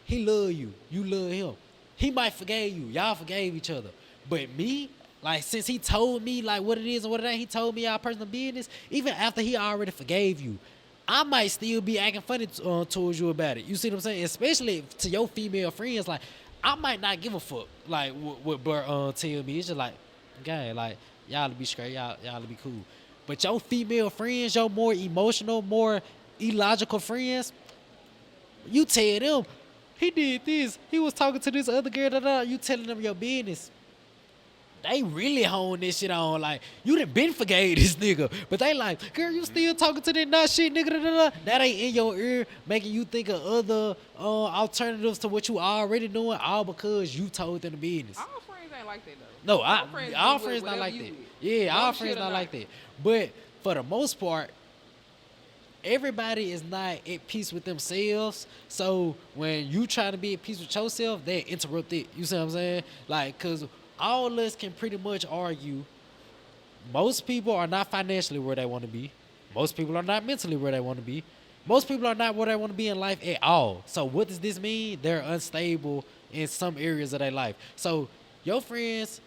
he love you. You love him. He might forgave you. Y'all forgave each other. But me, like, since he told me, like, what it is and what it ain't, he told me our personal business, even after he already forgave you, I might still be acting funny towards you about it. You see what I'm saying? Especially to your female friends. Like, I might not give a fuck, like, what Bert tell me. It's just like, gang, like, y'all to be straight, y'all to be cool. But your female friends, your more emotional, more illogical friends, you tell them, he did this. He was talking to this other girl. You telling them your business. They really hone this shit on. Like, you done been forgave this nigga. But they like, girl, you still talking to that nut shit, nigga. That ain't in your ear, making you think of other alternatives to what you already doing, all because you told them the business. All friends ain't like that though. No, All friends our do friends not whatever like you that. with. Yeah, our Dumb friends shit or not not. like that. But for the most part, everybody is not at peace with themselves. So when you try to be at peace with yourself, they interrupt it. You see what I'm saying? Like, cause all of us can pretty much argue. Most people are not financially where they want to be. Most people are not mentally where they want to be. Most people are not where they want to be in life at all. So what does this mean? They're unstable in some areas of their life. So your friends,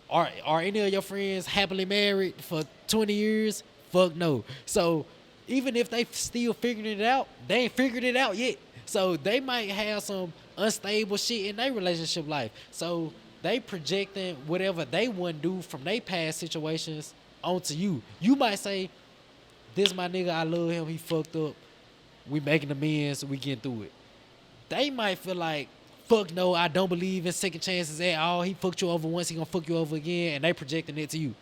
are any of your friends happily married for 20 years? Fuck no. So even if they still figuring it out, they ain't figured it out yet. So they might have some unstable shit in their relationship life. So they projecting whatever they wouldn't do from their past situations onto you. You might say, this my nigga, I love him, he fucked up. We making amends, we getting through it. They might feel like, fuck no, I don't believe in second chances at all. He fucked you over once, he gonna fuck you over again, and they projecting it to you.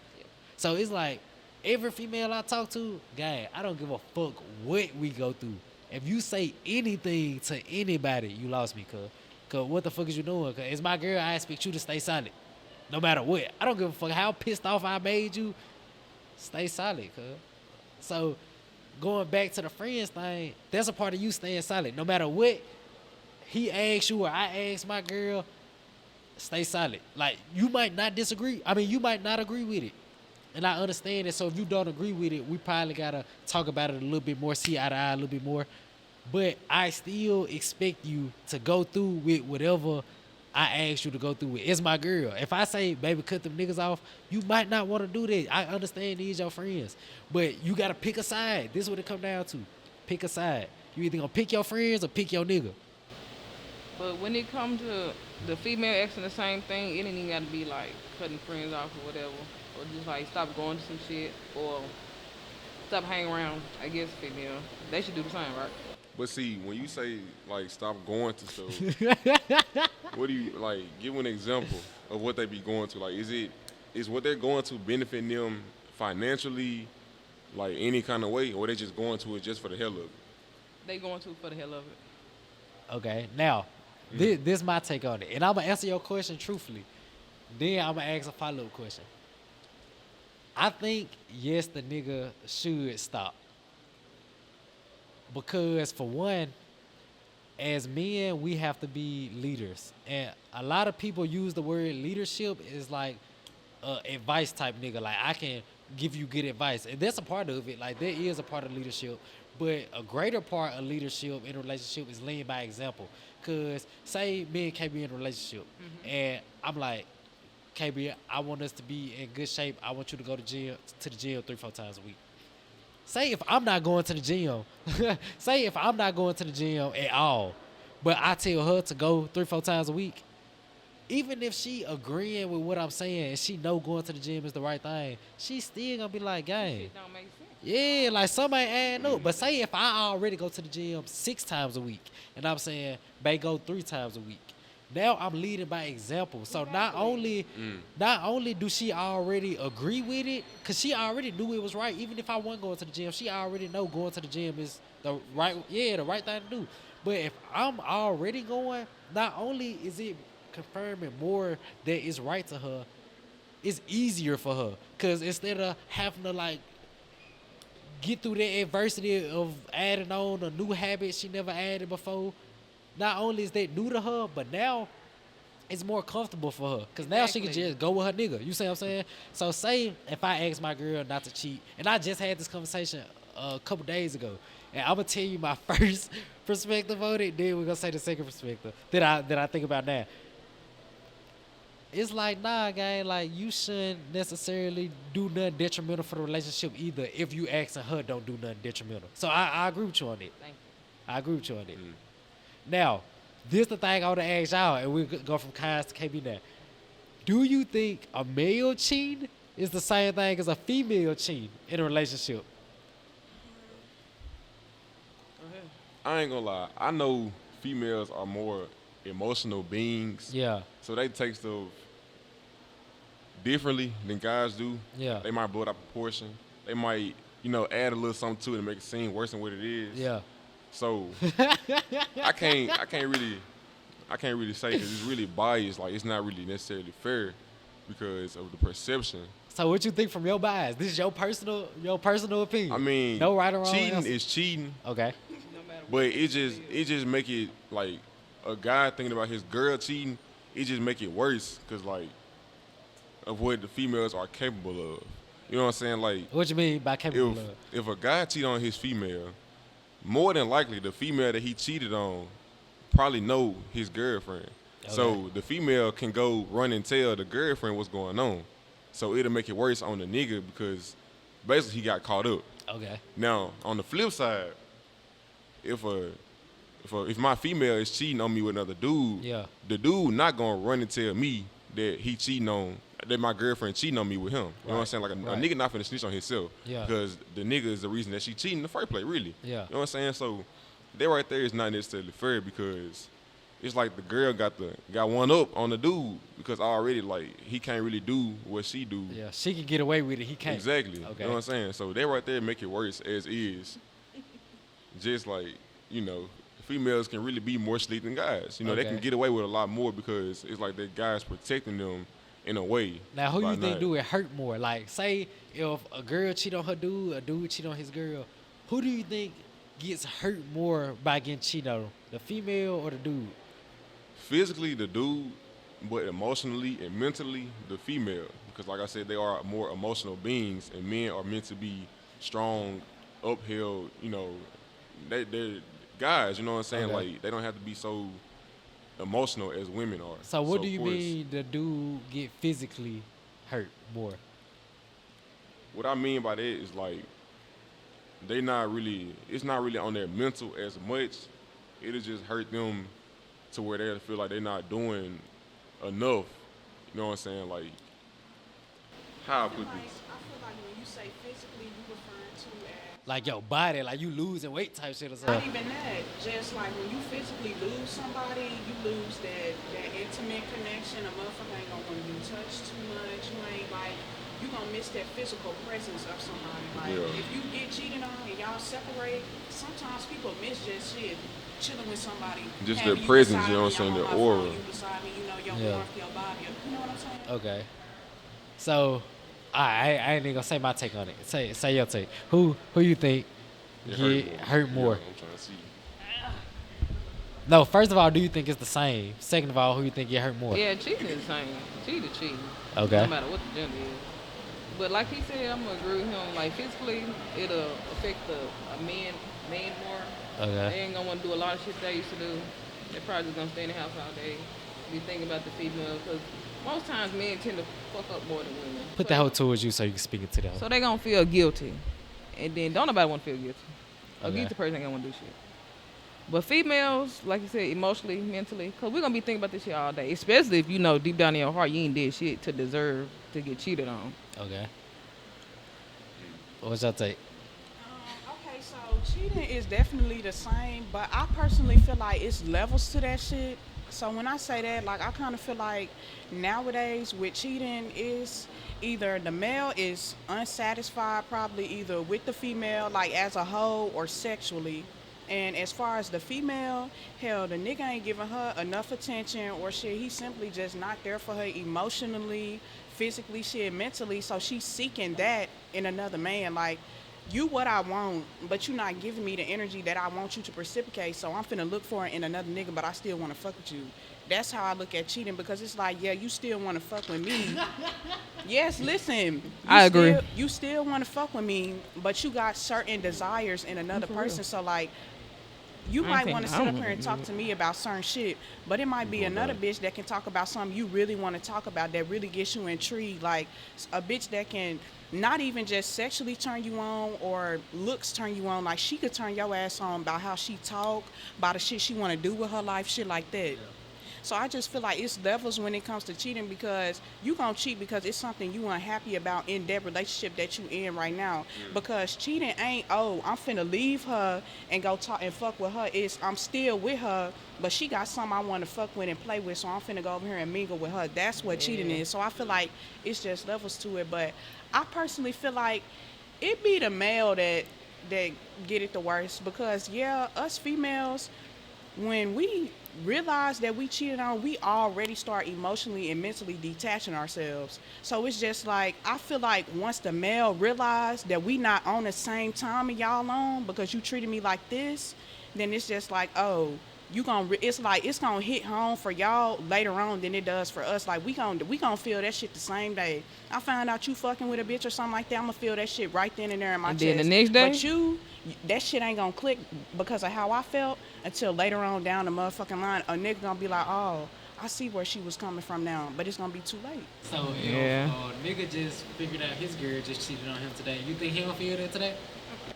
So it's like, every female I talk to, guy, I don't give a fuck what we go through. If you say anything to anybody, you lost me, cuz. Cuz what the fuck is you doing? Cuz it's my girl, I expect you to stay solid. No matter what. I don't give a fuck how pissed off I made you. Stay solid, cuz. So going back to the friends thing, that's a part of you staying solid. No matter what he asks you or I ask my girl, stay solid. Like, you might not disagree. I mean, you might not agree with it. And I understand it. So if you don't agree with it, we probably got to talk about it a little bit more, see eye to eye a little bit more. But I still expect you to go through with whatever I asked you to go through with. It's my girl. If I say, baby, cut them niggas off, you might not want to do that. I understand these your friends. But you got to pick a side. This is what it come down to. Pick a side. You either going to pick your friends or pick your nigga. But when it comes to the female asking the same thing, it ain't even got to be like cutting friends off or whatever. Or just like stop going to some shit or stop hanging around, I guess, female. They should do the same, right? But see, when you say like stop going to stuff, what do you like? Give an example of what they be going to. Like, is what they're going to benefiting them financially, like any kind of way, or they just going to it just for the hell of it? They going to for the hell of it. Okay, now, this is my take on it. And I'm going to answer your question truthfully. Then I'm going to ask a follow-up question. I think, yes, the nigga should stop. Because, for one, as men, we have to be leaders. And a lot of people use the word leadership as like advice type nigga. Like, I can give you good advice. And that's a part of it. Like, that is a part of leadership. But a greater part of leadership in a relationship is leading by example. Cause say me and KB in a relationship, and I'm like, KB, I want us to be in good shape. I want you to go to the gym 3-4 times a week. Say if I'm not going to the gym, say if I'm not going to the gym at all, but I tell her to go 3-4 times a week, even if she agreeing with what I'm saying and she know going to the gym is the right thing, she still gonna be like, gang, Shit don't make sense. yeah, like somebody adding up. But say if I already go to the gym 6 times a week and I'm saying, babe, go 3 times a week. Now I'm leading by example. So not only do she already agree with it, cause she already knew it was right. Even if I wasn't going to the gym, she already know going to the gym is the right thing to do. But if I'm already going, not only is it confirming more that it's right to her, it's easier for her. Cause instead of having to like get through the adversity of adding on a new habit she never added before, not only is that new to her, but now it's more comfortable for her. Because now she can Exactly. just go with her nigga. You see what I'm saying? So say if I ask my girl not to cheat, and I just had this conversation a couple days ago, and I'm going to tell you my first perspective on it, then we're going to say the second perspective that I think about now. It's like, nah, gang, like, you shouldn't necessarily do nothing detrimental for the relationship either if you asking her don't do nothing detrimental. So I agree with you on it. Thank you. I agree with you on it. Now, this the thing I want to ask y'all, and we'll go from Kaz to KB now. Do you think a male cheating is the same thing as a female cheating in a relationship? Go ahead. I ain't gonna lie. I know females are more emotional beings. Yeah, So they take stuff differently than guys do. yeah, They might blow it out of proportion. They might, add a little something to it and make it seem worse than what it is. yeah. So I can't really say because it's really biased. Like it's not really necessarily fair because of the perception. So what you think from your bias? This is your personal opinion. I mean, no right or wrong cheating answer. is cheating, Okay. No matter but it just make it like a guy thinking about his girl cheating. It just make it worse because like of what the females are capable of. You know what I'm saying? Like What you mean by capable of? if a guy cheat on his female, more than likely the female that he cheated on probably know his girlfriend. So Okay. the female can go run and tell the girlfriend what's going on. So it'll make it worse on the nigga because basically he got caught up. Okay. Now on the flip side, if my female is cheating on me with another dude, Yeah. the dude not gonna run and tell me that he cheating on that my girlfriend cheating on me with him. You know what I'm Right, saying? Like a right. nigga not finna snitch on himself. Yeah. Because the nigga is the reason that she cheating in the first place, really. Yeah. You know what I'm saying? So that right there is not necessarily fair because it's like the girl got one up on the dude because already like he can't really do what she do. Yeah. She can get away with it. He can't. Exactly. Okay. You know what I'm saying? So that right there make it worse as is. Just like, females can really be more sleek than guys. They Okay. can get away with a lot more because it's like that guy's protecting them in a way. Now, who by you think not- do it hurt more? Like, say if a girl cheat on her dude, a dude cheat on his girl, who do you think gets hurt more by getting cheated on? The female or the dude? Physically, the dude, but emotionally and mentally, the female. Because like I said, they are more emotional beings, and men are meant to be strong, upheld. They're guys. You know what I'm saying? Okay. Like they don't have to be so emotional as women are. So what do of you course, mean the dude get physically hurt more? What I mean by that is like it's not really on their mental as much. It'll just hurt them to where they feel like they're not doing enough. You know what I'm saying? Like how I put I this. feel like when you say physically, you referring to as Like your body, like you losing weight type shit or not something. even that. Just like when you physically lose somebody, you lose that intimate connection. A motherfucker ain't gonna want you to touch too much. You ain't like you gonna miss that physical presence of somebody. Like Yeah. if you get cheated on and y'all separate, sometimes people miss just shit. Chilling with somebody, Just having their you presence, beside you know what I'm me, saying, on their my phone, aura. You beside me, your Yeah. warmth, your body, you know what I'm saying? Okay. So, I ain't even gonna say my take on it. Say your take. Who you think It get hurt more? Yeah, I'm trying to see. No, first of all, do you think it's the same? Second of all, who you think get hurt more? Yeah, cheating is the same. Cheating. Okay. No matter what the gender is. But like he said, I'm gonna agree with him. Like physically, it'll affect a man men more. Okay. They ain't gonna want to do a lot of shit they used to do. They probably just gonna stay in the house all day, be thinking about the female. Cause most times men tend to fuck up more than women. Put that hoe towards you so you can speak it to them. So they gonna feel guilty, and then don't nobody want to feel guilty. A Okay. guilty person ain't gonna want to do shit. But females, like you said, emotionally, mentally, cause we're gonna be thinking about this shit all day. Especially if you know deep down in your heart you ain't did shit to deserve to get cheated on. Okay. What's your take? Okay, so cheating is definitely the same, but I personally feel like it's levels to that shit. So when I say that, like I kind of feel like nowadays with cheating is either the male is unsatisfied probably either with the female like as a whole or sexually. And as far as the female, hell, the nigga ain't giving her enough attention or shit. He's simply just not there for her emotionally, physically, shit, mentally. So she's seeking that in another man. Like, you what I want, but you not giving me the energy that I want you to reciprocate. So I'm finna look for it in another nigga, but I still want to fuck with you. That's how I look at cheating because it's like, yeah, you still want to fuck with me. Yes, listen. I agree. You still want to fuck with me, but you got certain desires in another person. So like, you might want to sit up here and talk to me about certain shit, but it might be another bitch that can talk about something you really want to talk about that really gets you intrigued. Like a bitch that can not even just sexually turn you on or looks turn you on. Like she could turn your ass on about how she talk, about the shit she want to do with her life, shit like that. Yeah. So I just feel like it's levels when it comes to cheating because you gonna cheat because it's something you unhappy about in that relationship that you in right now. Because cheating ain't, oh, I'm finna leave her and go talk and fuck with her. It's I'm still with her, but she got something I want to fuck with and play with, so I'm finna go over here and mingle with her. That's what cheating is. So I feel like it's just levels to it. But I personally feel like it be the male that get it the worst because yeah, us females, when we realize that we cheated on, we already start emotionally and mentally detaching ourselves. So it's just like, I feel like once the male realize that we not on the same time and y'all on because you treated me like this, then it's just like, oh, it's like it's gonna hit home for y'all later on than it does for us. Like we gonna feel that shit the same day. I found out you fucking with a bitch or something like that, I'm gonna feel that shit right then and there in my chest. Then the next day? But that shit ain't gonna click because of how I felt until later on down the motherfucking line. A nigga gonna be like, oh, I see where she was coming from now, but it's gonna be too late. So if a nigga just figured out his girl just cheated on him today, you think he don't feel that today?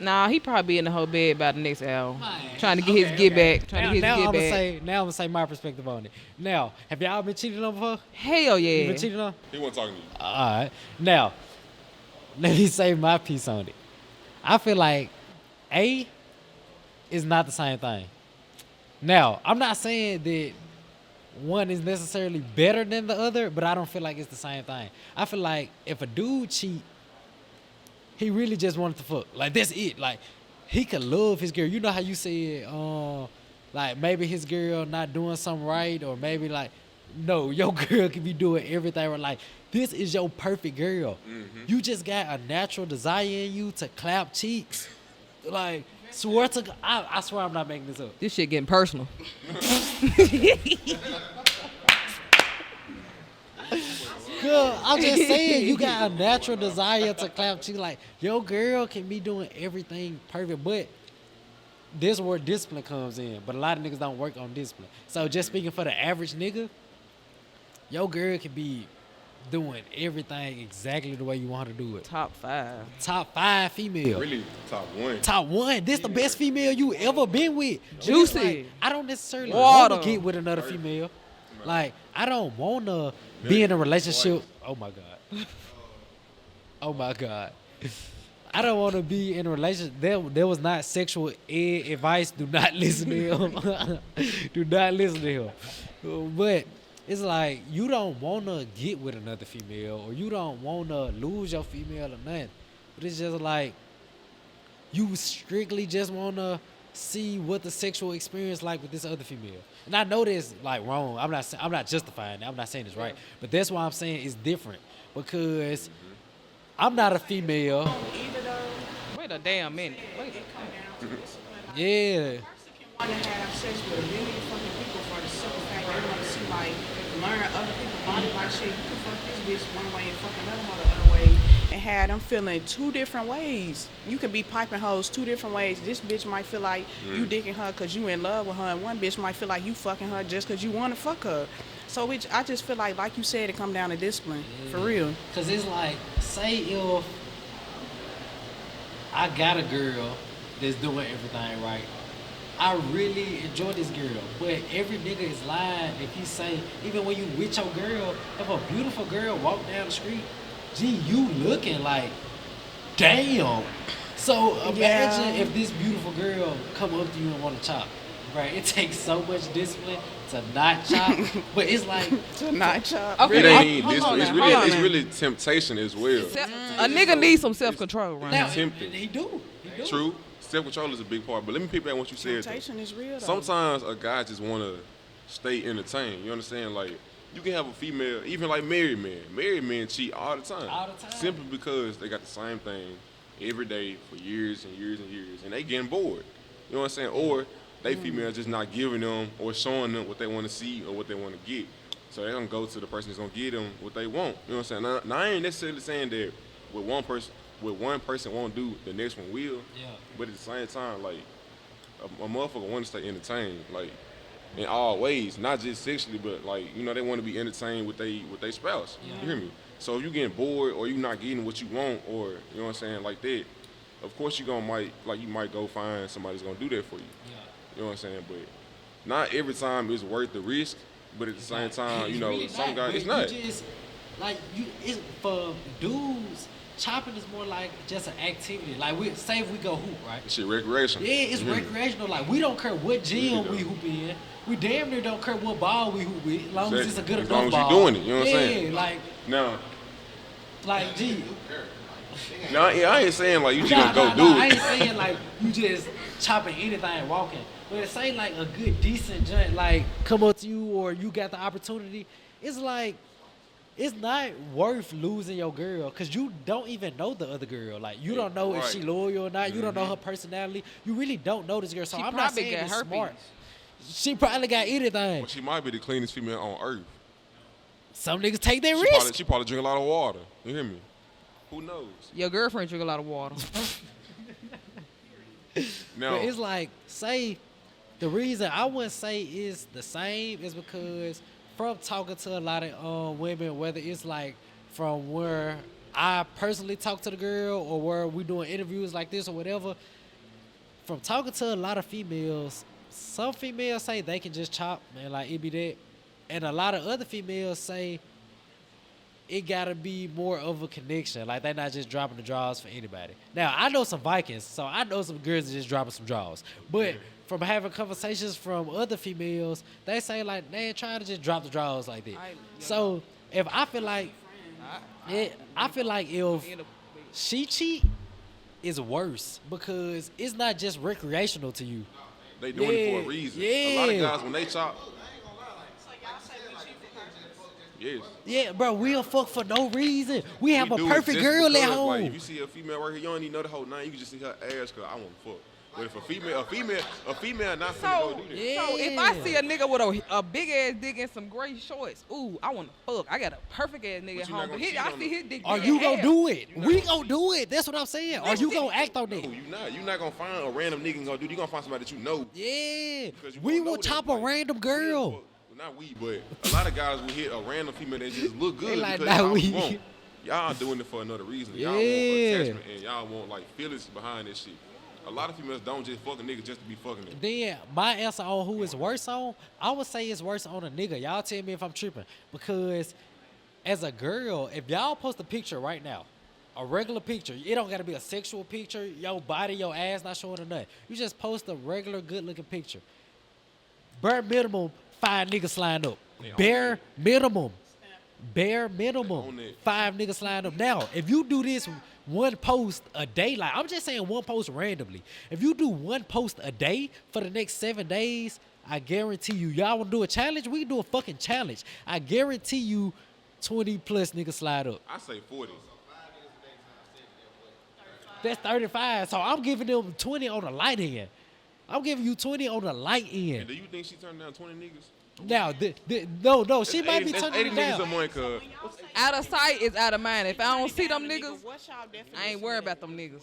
Nah, he probably be in the whole bed by the next hour. Trying to get his get back. Now I'm gonna say my perspective on it. Now, have y'all been cheated on before? Hell yeah. You been cheated on? He wasn't talking to you. Alright. Now, let me say my piece on it. I feel like A is not the same thing. Now, I'm not saying that one is necessarily better than the other, but I don't feel like it's the same thing. I feel like if a dude cheat, he really just wanted to fuck. Like, that's it. Like, he could love his girl. You know how you said, like, maybe his girl not doing something right, or maybe, like, no, your girl could be doing everything right. Like, this is your perfect girl. Mm-hmm. You just got a natural desire in you to clap cheeks. Like, swear to God, I swear I'm not making this up. This shit getting personal. Good. I'm just saying, you got a natural desire to clap cheeks. Like, your girl can be doing everything perfect, but this is where discipline comes in. But a lot of niggas don't work on discipline. So just speaking for the average nigga, your girl can be doing everything exactly the way you want her to do it. Top 5. Top 5 female. Really, top 1. Top 1. This the best female you ever been with. Juicy. Like, I don't necessarily want to get with another female. Like, I don't want to be in a relationship. Oh, my God. Oh, my God. I don't want to be in a relationship. There was not sexual advice. Do not listen to him. Do not listen to him. But it's like, you don't want to get with another female, or you don't want to lose your female or nothing. But it's just like, you strictly just want to see what the sexual experience like with this other female. And I know this like wrong. I'm not justifying that. I'm not saying it's right. But that's why I'm saying it's different. Because I'm not a female. Wait a damn minute. Wait. Yeah. Want to have sex with a million fucking people for the simple fact they want to see, like, learn other people's body, like, shit, you can fuck this bitch one way and fuck another one the other way, and have them feeling two different ways. You can be piping hoes two different ways. This bitch might feel like you dicking her because you in love with her, and one bitch might feel like you fucking her just because you want to fuck her. So I just feel like you said, it come down to discipline, for real. Cause it's like, say if I got a girl that's doing everything right, I really enjoy this girl, but every nigga is lying if he say, even when you with your girl, if a beautiful girl walk down the street, gee, you looking like, damn. So imagine if this beautiful girl come up to you and want to chop, right? It takes so much discipline to not chop, but it's like To not chop. Okay. It ain't Hold this. on It's now, really, hold on it's now. really temptation as well. A nigga needs some self-control right now now. tempting. he do. True, self-control is a big part. But let me pick back what you said. though. Temptation is real, though. Sometimes a guy just want to stay entertained. You understand? Like, you can have a female, even like married men. Married men cheat all the time. All the time. Simply because they got the same thing every day for years and years and years. And they getting bored. You know what I'm saying? Or they female just not giving them or showing them what they want to see or what they want to get. So they're going to go to the person that's going to get them what they want. You know what I'm saying? Now I ain't necessarily saying that with one person won't do, the next one will. Yeah. But at the same time, like, a motherfucker want to stay entertained, like, in all ways, not just sexually, but like, you know, they want to be entertained with they spouse. Yeah. You hear me? So if you getting bored or you not getting what you want, or you know what I'm saying, like that, of course you might go find somebody that's gonna do that for you. Yeah. You know what I'm saying? But not every time is worth the risk. But at the same time, It's you know, really some not, guys but it's not. You just, like, it's for dudes. Chopping is more like just an activity. Like, say if we go hoop, right? Shit, recreation. Yeah, it's Mhm. recreational. Like, we don't care what gym we hoop in. We damn near don't care what ball we hoop with, as long as it's a good As enough long as you ball. doing it, you know what I'm yeah, saying? like, Now, gee. no, yeah, I ain't saying like you just Nah, gonna nah, go nah, do I it. ain't saying like you just chopping anything walking. But it say like a good decent joint like come up to you or you got the opportunity. It's like it's not worth losing your girl because you don't even know the other girl. Like you don't know if she Right. loyal or not. You don't know her personality. You really don't know this girl. So She I'm not probably saying got it's herpes. smart. She probably got anything. Well, she might be the cleanest female on earth. Some niggas take their She risk. probably drink a lot of water. You hear me? Who knows? Your girlfriend drink a lot of water. Now, But it's like, say, the reason I wouldn't say is the same is because from talking to a lot of women, whether it's like from where I personally talk to the girl or where we doing interviews like this or whatever, from talking to a lot of females, some females say they can just chop, man, like it be that. And a lot of other females say it gotta be more of a connection. Like they're not just dropping the draws for anybody. Now I know some Vikings, so I know some girls that just dropping some draws. But from having conversations from other females, they say like they ain't trying to just drop the draws like that. So if I feel like, I feel like if she cheat, it's worse because it's not just recreational to you. they doing it for a Yeah, reason. A lot of yeah. guys when they chop, yes. Yeah, bro, we'll fuck for no reason. We have We a do it perfect just girl at because, home. Like, if you see a female right here, you don't even know the whole name. You can just see her ass because I want to fuck. But if a female not finna go do that. Yeah. So if I see a nigga with a big ass dick and some gray shorts, ooh, I want to fuck. I got a perfect ass nigga at you not home. gonna But cheat I on see her. his dick. Are big you as gonna hell. do it? We gonna do it. That's what I'm saying. Are you gonna act on No, that? you not. You not gonna find a random nigga and gonna do it. You gonna find somebody that you know. Yeah. Because you We gonna will know chop them, a like, random girl. Well, not we, but a lot of guys will hit a random female that just look good like, because nah, y'all we. want. Y'all doing it for another reason. Y'all want Yeah. attachment and y'all want like feelings behind this shit. A lot of females don't just fuck a nigga just to be fucking them. Then my answer on who is worse on, I would say it's worse on a nigga. Y'all tell me if I'm tripping. Because as a girl, if y'all post a picture right now, a regular picture, it don't gotta be a sexual picture, your body, your ass not showing or nothing. You just post a regular good looking picture. Bare minimum, 5 niggas lined up. Bare minimum. Bare minimum. They own it. 5 niggas lined up. Now, if you do this one post a day, like I'm just saying one post randomly. If you do one post a day for the next 7 days, I guarantee you, y'all wanna do a challenge? We can do a fucking challenge. I guarantee you 20 plus niggas slide up. I say 40. That's 35. So I'm giving them 20 on the light end. I'm giving you 20 on the light And end. do you think she turned down 20 niggas? Now, no, she That's might 80 be that's turning 80 it niggas a down. month, cuz. When y'all say Out of sight is out of mind. If I don't see them turning down a niggas, what's y'all definition I ain't worried about them niggas.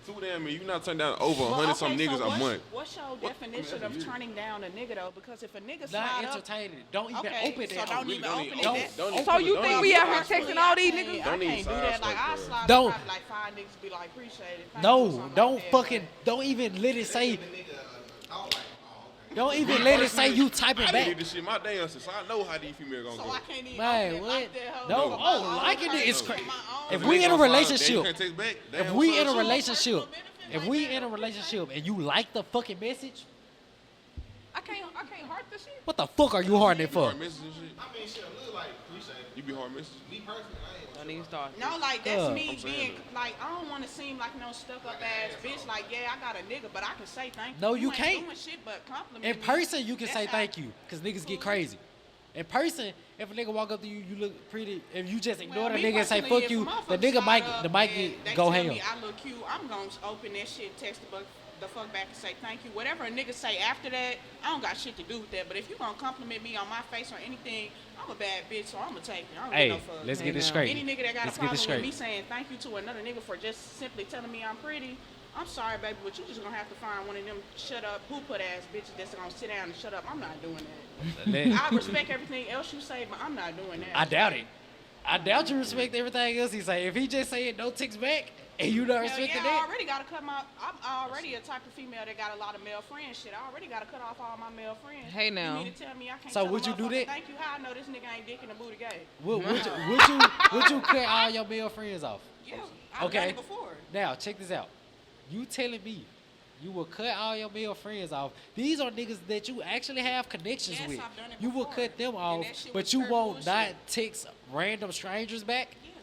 Too damn many. You not turning down over Well, 100 some okay, so niggas a month. What's your definition of turning down a nigga though? Because if a nigga Not slide up, entertaining. Don't even okay, open so that. don't really even don't open even it. don't- That- don't So you don't think even we out here start texting all these I niggas? can't, Don't I even can't do that. Like I sideswipe, slide Don't. up, probably like 5 niggas be like, appreciate it. Thank you, No, something don't like that, fucking, don't even let it say, Nigga, thought like, oh, okay. don't even let it say you typing I back. did this shit my damn self, so I know how these females So gonna I go. can't even Man, open it what? like that. hoe. No, For my oh, own liking it is person, crazy. for my own If If we nigga in a gonna slide, relationship, then you can't text back. if Damn, we what's in a up? relationship, benefit if like we that, in a relationship and you like the fucking message, I can't heart this shit. what the fuck are you harding it You for? hard messages and shit? I mean, shit, a little like appreciate it. You be hard messages? Me personally, I ain't. Don't even start. No, like that's Yeah. me I'm saying being that. like I don't want to seem like no stuck up ass bitch. Like yeah, I got a nigga, but I can say thank you. No, you ain't can't. Doing shit but compliment In me. person, you can That's say how- thank you, cause niggas get crazy. In person, if a nigga walk up to you, you look pretty. If you just ignore Well, the me nigga and say personally, fuck if you, a the motherfucker nigga slide might up the might and get they go tell ham. me I look cute, I'm gonna open that shit, text the fuck back and say thank you. Whatever a nigga say after that, I don't got shit to do with that. But if you gonna compliment me on my face or anything, I'm a bad bitch, so I'm gonna take it. I don't Hey, give no fuck. let's get this Hey, straight. Any nigga that got Let's a get this problem with straight. me saying thank you to another nigga for just simply telling me I'm pretty, I'm sorry, baby, but you just gonna have to find one of them shut up, poo-put ass bitches that's gonna sit down and shut up. I'm not doing that. I respect everything else you say, but I'm not doing that. I doubt it. I doubt you respect everything else he say. If he just say it, no text back, and you not Hell respecting yeah, I that, already gotta cut my. I'm already a type of female that got a lot of male friends. Shit, I already gotta cut off all my male friends. Hey, now. You mean to tell me I can't? So tell would a you do motherfucker, that? Thank you. How I know this nigga ain't dick in the booty gay? would you cut all your male friends off? Yeah, I've Okay. done it before. Now check this out. You telling me you will cut all your male friends off? These are niggas that you actually have connections Yes, with. I've done it You will before. cut them And off, that shit but was you pure won't bullshit. not text random strangers back. Yes.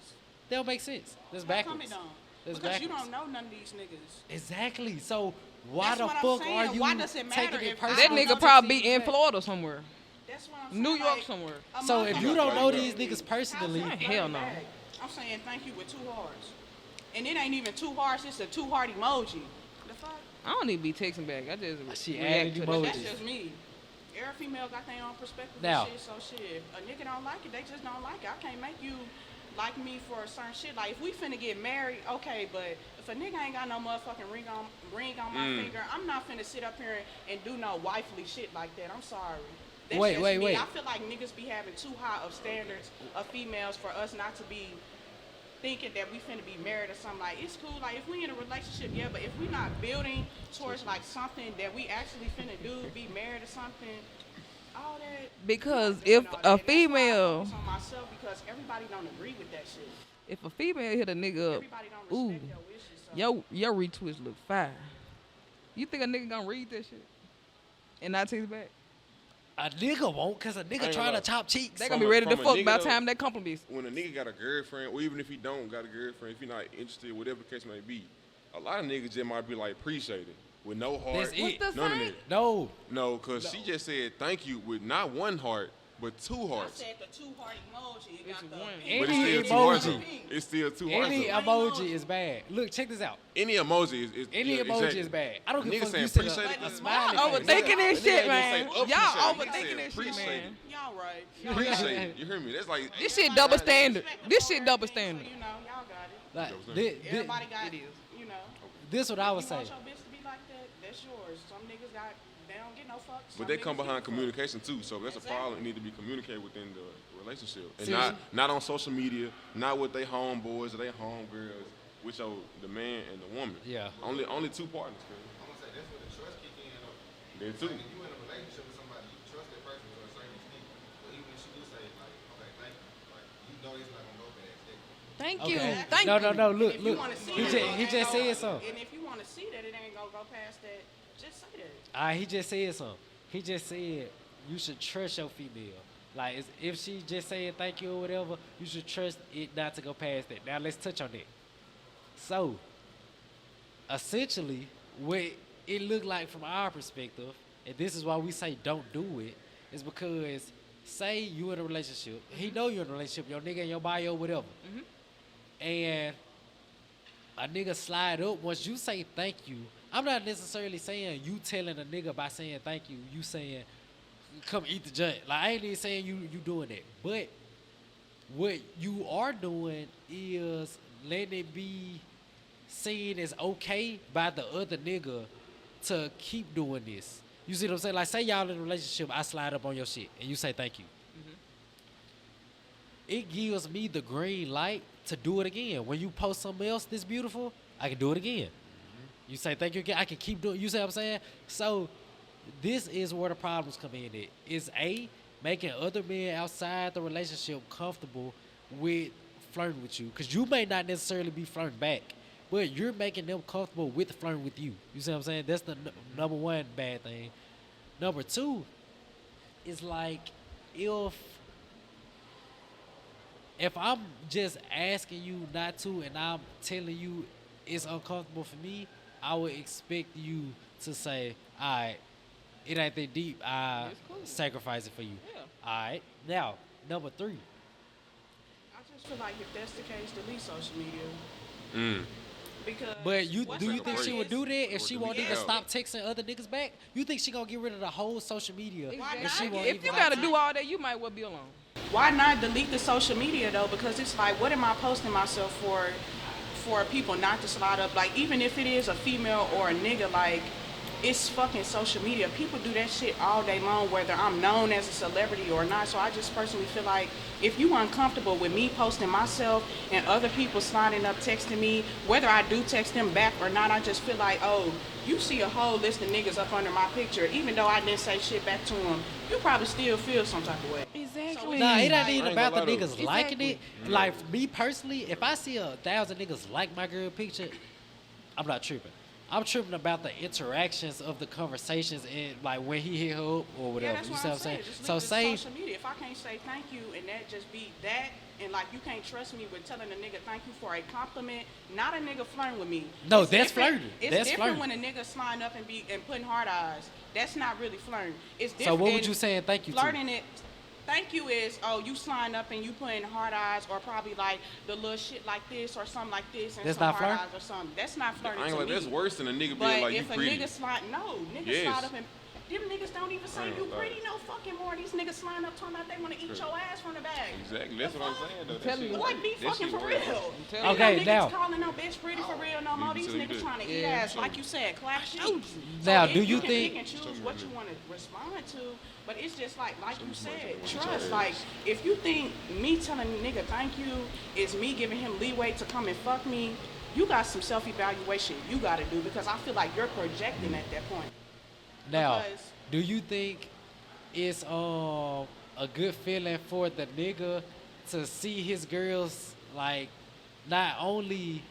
That don't make sense. That's How come backwards. it don't? That's Because you backwards. don't know none of these niggas. Exactly. So why That's the what I'm fuck saying. are you Why does it matter taking it if I That personal? don't know nigga probably these be in niggas? Florida somewhere. That's what I'm saying. New York like, somewhere. a So if you motherfucker- don't know these niggas personally, How's that Hell no. bag? I'm saying thank you with 2 hearts. And it ain't even 2 hearts, it's a 2 heart emoji. The fuck? I don't even be texting back. I just She react added to emojis. that. That's just me. Every female got their own perspective Now- and shit, so shit. If a nigga don't like it, they just don't like it. I can't make you like me for a certain shit. Like if we finna get married, okay, but if a nigga ain't got no motherfucking ring on my finger, I'm not finna sit up here and do no wifely shit like that. I'm sorry. That's Wait, just wait, me. wait. I feel like niggas be having too high of standards of females for us not to be thinking that we finna be married or something. Like it's cool, like if we in a relationship, yeah, but if we not building towards like something that we actually finna do, be married or something, all that. Because I'm not doing if all a that. That's why I female, focus on myself because everybody don't agree with that shit. if a female hit a nigga up, Everybody don't ooh, respect your wishes. So. your retwist look fire. You think a nigga gonna read that shit and not text back? a nigga won't, cause a nigga ain't trying gonna to lie. chop cheeks. They From gonna be a- ready to from a fuck nigga by the though- time that compliment. When a nigga got a girlfriend, or even if he don't got a girlfriend, if he not interested, whatever the case may be, a lot of niggas just might be like appreciate it with no heart. That's it. What's the None of sign? that. No, No, cause she just said thank you with not 1 heart, but 2 I hearts. said the 2 heart emoji. It got It's the one. pink. But it's Any still 2 hearts. emoji. though. It's still 2 hearts. any though. emoji is bad. Look, check this out. Any emoji is Any yeah, emoji exactly. is bad. I don't give a Niggas fuck if you saying send appreciate a it. smiley Y'all face. overthinking this Nigga shit, ain't gonna man. say Y'all appreciate it. Nigga overthinking say this shit, appreciate man. it. Y'all right. Appreciate it. You hear me? That's like This shit double standard. This shit double standard. So, you know, y'all got it. Like, Everybody got It is. You know. this what I would You say. want your bitch to be like that? That's yours. Some niggas got, they don't get no fucks. But they come behind communication too, so if that's a problem. It need to be communicated within the relationship, and Seriously? not on social media, not with their homeboys or their homegirls, with the man and the woman. Yeah. Only 2 partners. Cause I'm gonna say that's where the trust kick in. Though. they too. Like, if you in a relationship with somebody, you trust that person to a certain extent. But even if she do say like, okay, thank you, like you know it's not gonna go past that. Thank you. Okay. Thank No, you. no, no. Look, If you look. want to see He that, just, it he ain't just gonna- said something. And if you want to see that it ain't gonna go past that, just say that. He just said something. He just said you should trust your female. Like, if she just saying thank you or whatever, you should trust it not to go past that. Now let's touch on that. So, essentially, what it looked like from our perspective, and this is why we say don't do it, is because say you in a relationship, he know you're in a relationship, your nigga in your bio, whatever, and a nigga slide up once you say thank you. I'm not necessarily saying you telling a nigga by saying thank you. You saying come eat the joint. Like I ain't even saying you doing that, but what you are doing is letting it be seen as okay by the other nigga to keep doing this. You see what I'm saying? Like say y'all in a relationship, I slide up on your shit and you say thank you. It gives me the green light to do it again. When you post something else that's beautiful, I can do it again. You say thank you again, I can keep doing. You see what I'm saying? So this is where the problems come in. At is A, making other men outside the relationship comfortable with flirting with you, because you may not necessarily be flirting back, but you're making them comfortable with flirting with you. You see what I'm saying? That's the number one bad thing. Number two is like if I'm just asking you not to and I'm telling you it's uncomfortable for me, I would expect you to say, all right, it ain't that deep. I It's cool. sacrifice it for you. Yeah. All right. Now, number three. I just feel like if that's the case, delete social media. Because But do you what's think she would do that if Or she won't delete even out. stop texting other niggas back? You think she gonna get rid of the whole social media? Why if not? she won't If even you like gotta do all that, you might well be alone. Why not delete the social media though? Because it's like, what am I posting myself for people not to slide up? Like, even if it is a female or a nigga, like, it's fucking social media. People do that shit all day long, whether I'm known as a celebrity or not. So I just personally feel like if you uncomfortable with me posting myself and other people sliding up texting me, whether I do text them back or not, I just feel like, oh, you see a whole list of niggas up under my picture, even though I didn't say shit back to them, you probably still feel some type of way. Exactly. Nah, it ain't Like- even I ain't about the gonna lie niggas though. liking it. Exactly. Like for me personally, if I see 1,000 niggas like my girl picture, I'm not tripping. I'm tripping about the interactions of the conversations and like when he hit her up or whatever. Yeah, that's You what see I'm what I'm saying? saying. Just So leave the say social media. If I can't say thank you and that just be that, and like you can't trust me with telling a nigga thank you for a compliment, not a nigga flirting with me. No, It's that's different- flirting. It's That's different flirting. when a nigga sliding up and putting hard eyes. That's not really flirting. It's So different. what would and you saying thank you to? Flirting it. Thank you is, oh, you sliding up and you putting hard eyes or probably like the little shit like this or something like this and That's some not hard flirting? eyes or something. That's not I flirting ain't to like me. that's worse than a nigga But being like you if a pretty. nigga slide, no, niggas Yes. slide up and them niggas don't even say I ain't you gonna lie. pretty no fucking more. These niggas slide up talking about they want to eat your ass from the bag. Exactly. That's what I'm saying though. That telling shit you. Like, be that fucking shit for worse. real. telling Ain't Okay, no niggas now- calling no bitch pretty for real no more. You These tell you niggas that. trying to eat Yeah, ass, like you said, clap cheeks. Now, So do if you can think- pick and choose what you want to respond to, but it's just like you said, want trust. your Like, ass. if you think me telling a nigga thank you is me giving him leeway to come and fuck me, you got some self-evaluation you got to do, because I feel like you're projecting at that point. Now, Because- do you think it's a good feeling for the nigga to see his girls like not only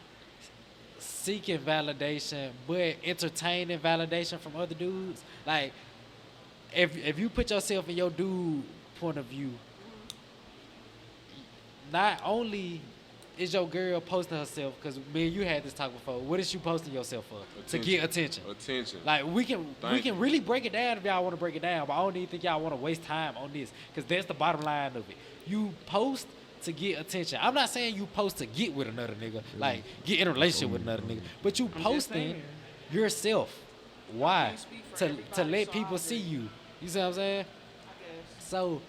seeking validation but entertaining validation from other dudes? Like, if you put yourself in your dude point of view, not only is your girl posting herself, because me and you had this talk before, what is she posting yourself for? To get attention. Attention. Like we can Thank you. really break it down if y'all want to break it down, but I don't even think y'all want to waste time on this, because that's the bottom line of it. You post to get attention. I'm not saying you post to get with another nigga, like get in a relationship with another nigga, but you posting saying. yourself. Why? can't speak for To everybody, let so I people see agree. you. You see what I'm saying? I guess. So,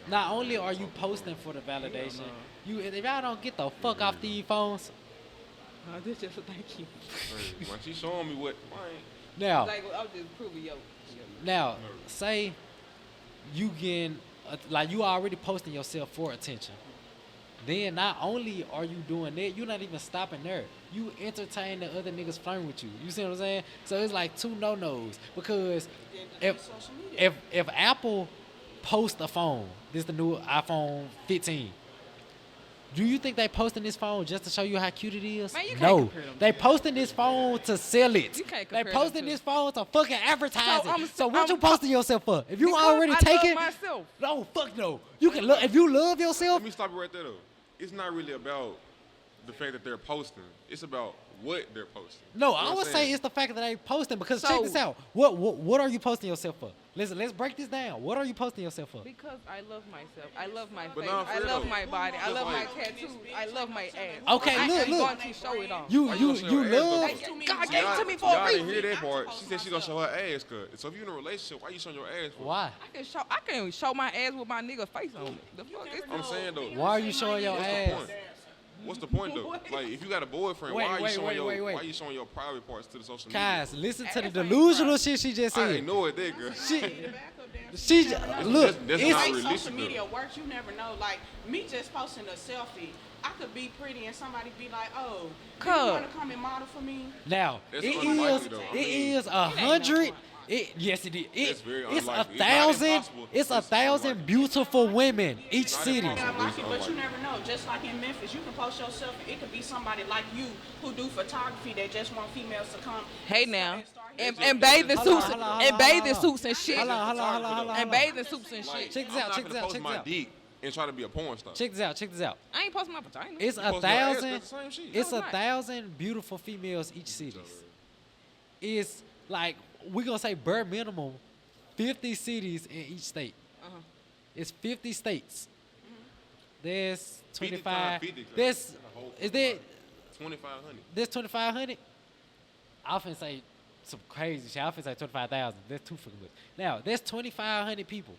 not only are you posting for the validation, you if y'all don't get the fuck off these phones. No, this just a thank you. Hey, when she showing me what, man, Now, Like, I was just proving yo. Now, say you getting like you already posting yourself for attention. Then not only are you doing that, you're not even stopping there. You entertain the other niggas flirting with you. You see what I'm saying? So it's like two no-nos, because if Social media. if Apple posts a phone, this is the new iPhone 15. Do you think they posting this phone just to show you how cute it is? Man, you can't No, compare them. they posting this phone to sell it. You can't They compare them posting two. this phone to fucking advertise So it. So what you I'm- posting yourself for? If you Because already I taken, love myself. no, fuck no. You can look if you love yourself. let me stop you right there though. It's not really about the fact that they're posting. It's about what they're posting. No, You know I what would I'm say saying? it's the fact that they posting because So- check this out. What are you posting yourself for? Let's break this down. What are you posting yourself for? Because I love myself. I love my But face. nah, for I real love though. my body. I Just love my like- tattoos. I love my ass. Okay, I look, am look. going to show it off. You Why you gonna show you your ass, love. though? God gave it to me for a Y'all didn't reason. hear that part. She said she gonna show her ass cut. So if you in a relationship, why you showing your ass for? Why? I can show my ass with my nigga face on it. The fuck is I'm saying though. Why are you showing your What's the ass? point? What's the point though? Like if you got a boyfriend, Wait, why are you wait, showing wait, your wait, wait. why are you showing your private parts to the social media? Guys, listen to the Ass ain't delusional shit she just I said. know it, that girl. She look. That's It's not Hey, realistic, social though. media works. You never know. Like me just posting a selfie, I could be pretty and somebody be like, "Oh, do you Cuz. want to come and model for me?" now. That's It unlikely, is. though. I It mean- is 100. Yes, it is. That's very It's unlikely. It's not 1,000. impossible. It's It's 1,000 unlikely. beautiful women each not city. impossible. I like it, but It's you never know. Just like in Memphis, you can post your selfie. It could be somebody like you who do photography that just want females to come. Hey now, start and hitting bathing Hold on, suits, hold on, and hold on, bathing hold on. suits and shit, Hold on, hold on, hold on, hold on, and hold on. bathing suits and Like, shit. Check this I'm out, not check this gonna out, post check my this out. dick and try to be a porn star. Check this out. Check this out. I ain't posting my vagina. It's You post your ass, 1,000. that's the same shit. It's No, it's not. 1,000 beautiful females each city. It's like we gonna say bare minimum 50 cities in each state. Uh-huh. It's 50 states. There's 50 25. times 50, There's a whole is there 2,500. there's 2,500. I finna say some crazy shit. I finna say 25,000. That's too fucking much. Now there's 2,500 people.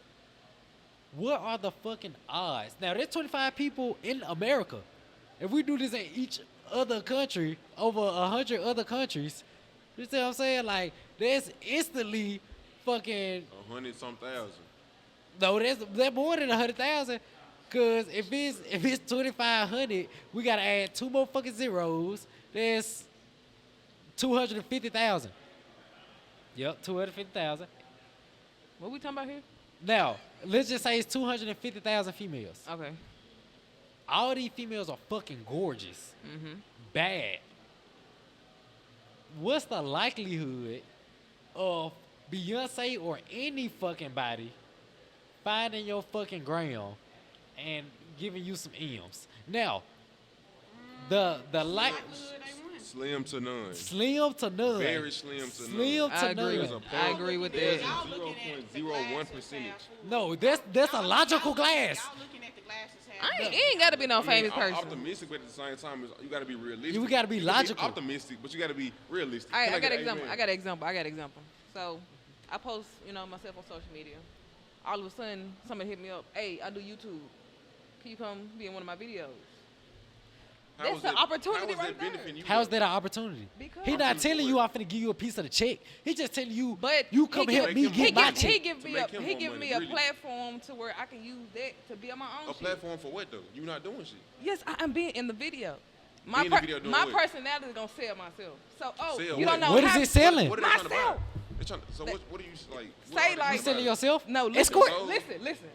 What are the fucking odds? Now there's 25 people in America. If we do this in each other country, over 100 other countries, you see what I'm saying? Like there's instantly fucking 100-some thousand. no, there's more than 100,000. Cause if it's 2,500, we gotta add 2 more fucking zeros. There's 250,000. Yep, 250,000. What we talking about here? Now, let's just say it's 250,000 females. Okay. All these females are fucking gorgeous. Mm-hmm. Bad. What's the likelihood of Beyonce or any fucking body finding your fucking ground and giving you some M's? Now, the like Slim to none. slim to none. Very slim to Slim none. to I agree. none. I agree with There's that. a 0.01 percentage. No, that's a logical glass. Y'all looking at the glasses. It ain't gotta be no I mean, famous I'm person. optimistic, but at the same time, you got to be realistic. You gotta be You can logical. optimistic, but you got to be realistic. I Can got get an an example. amen? I got an example. So, I post, myself on social media. All of a sudden, somebody hit me up. Hey, I do YouTube. Can you come be in one of my videos? How That's was the that- opportunity how was right that there. benefiting you, How's though? that an opportunity? Because- He not I'm telling finna you do I'm finna give you a piece of the check. He just telling you, But you come he help give- me him get more my money. check. He give To me make him he more give money, me a really. platform to where I can use that to be on my own A shit. platform for what though? You not doing shit. Yes, I'm being in the video. Be in the video doing my what? personality is gonna sell myself. So, Sell you what? don't know What is how, it selling? What are they trying to buy? Myself. They trying to, so what do you like? what Say are they like- You trying to selling buy? yourself? No, listen, Escort.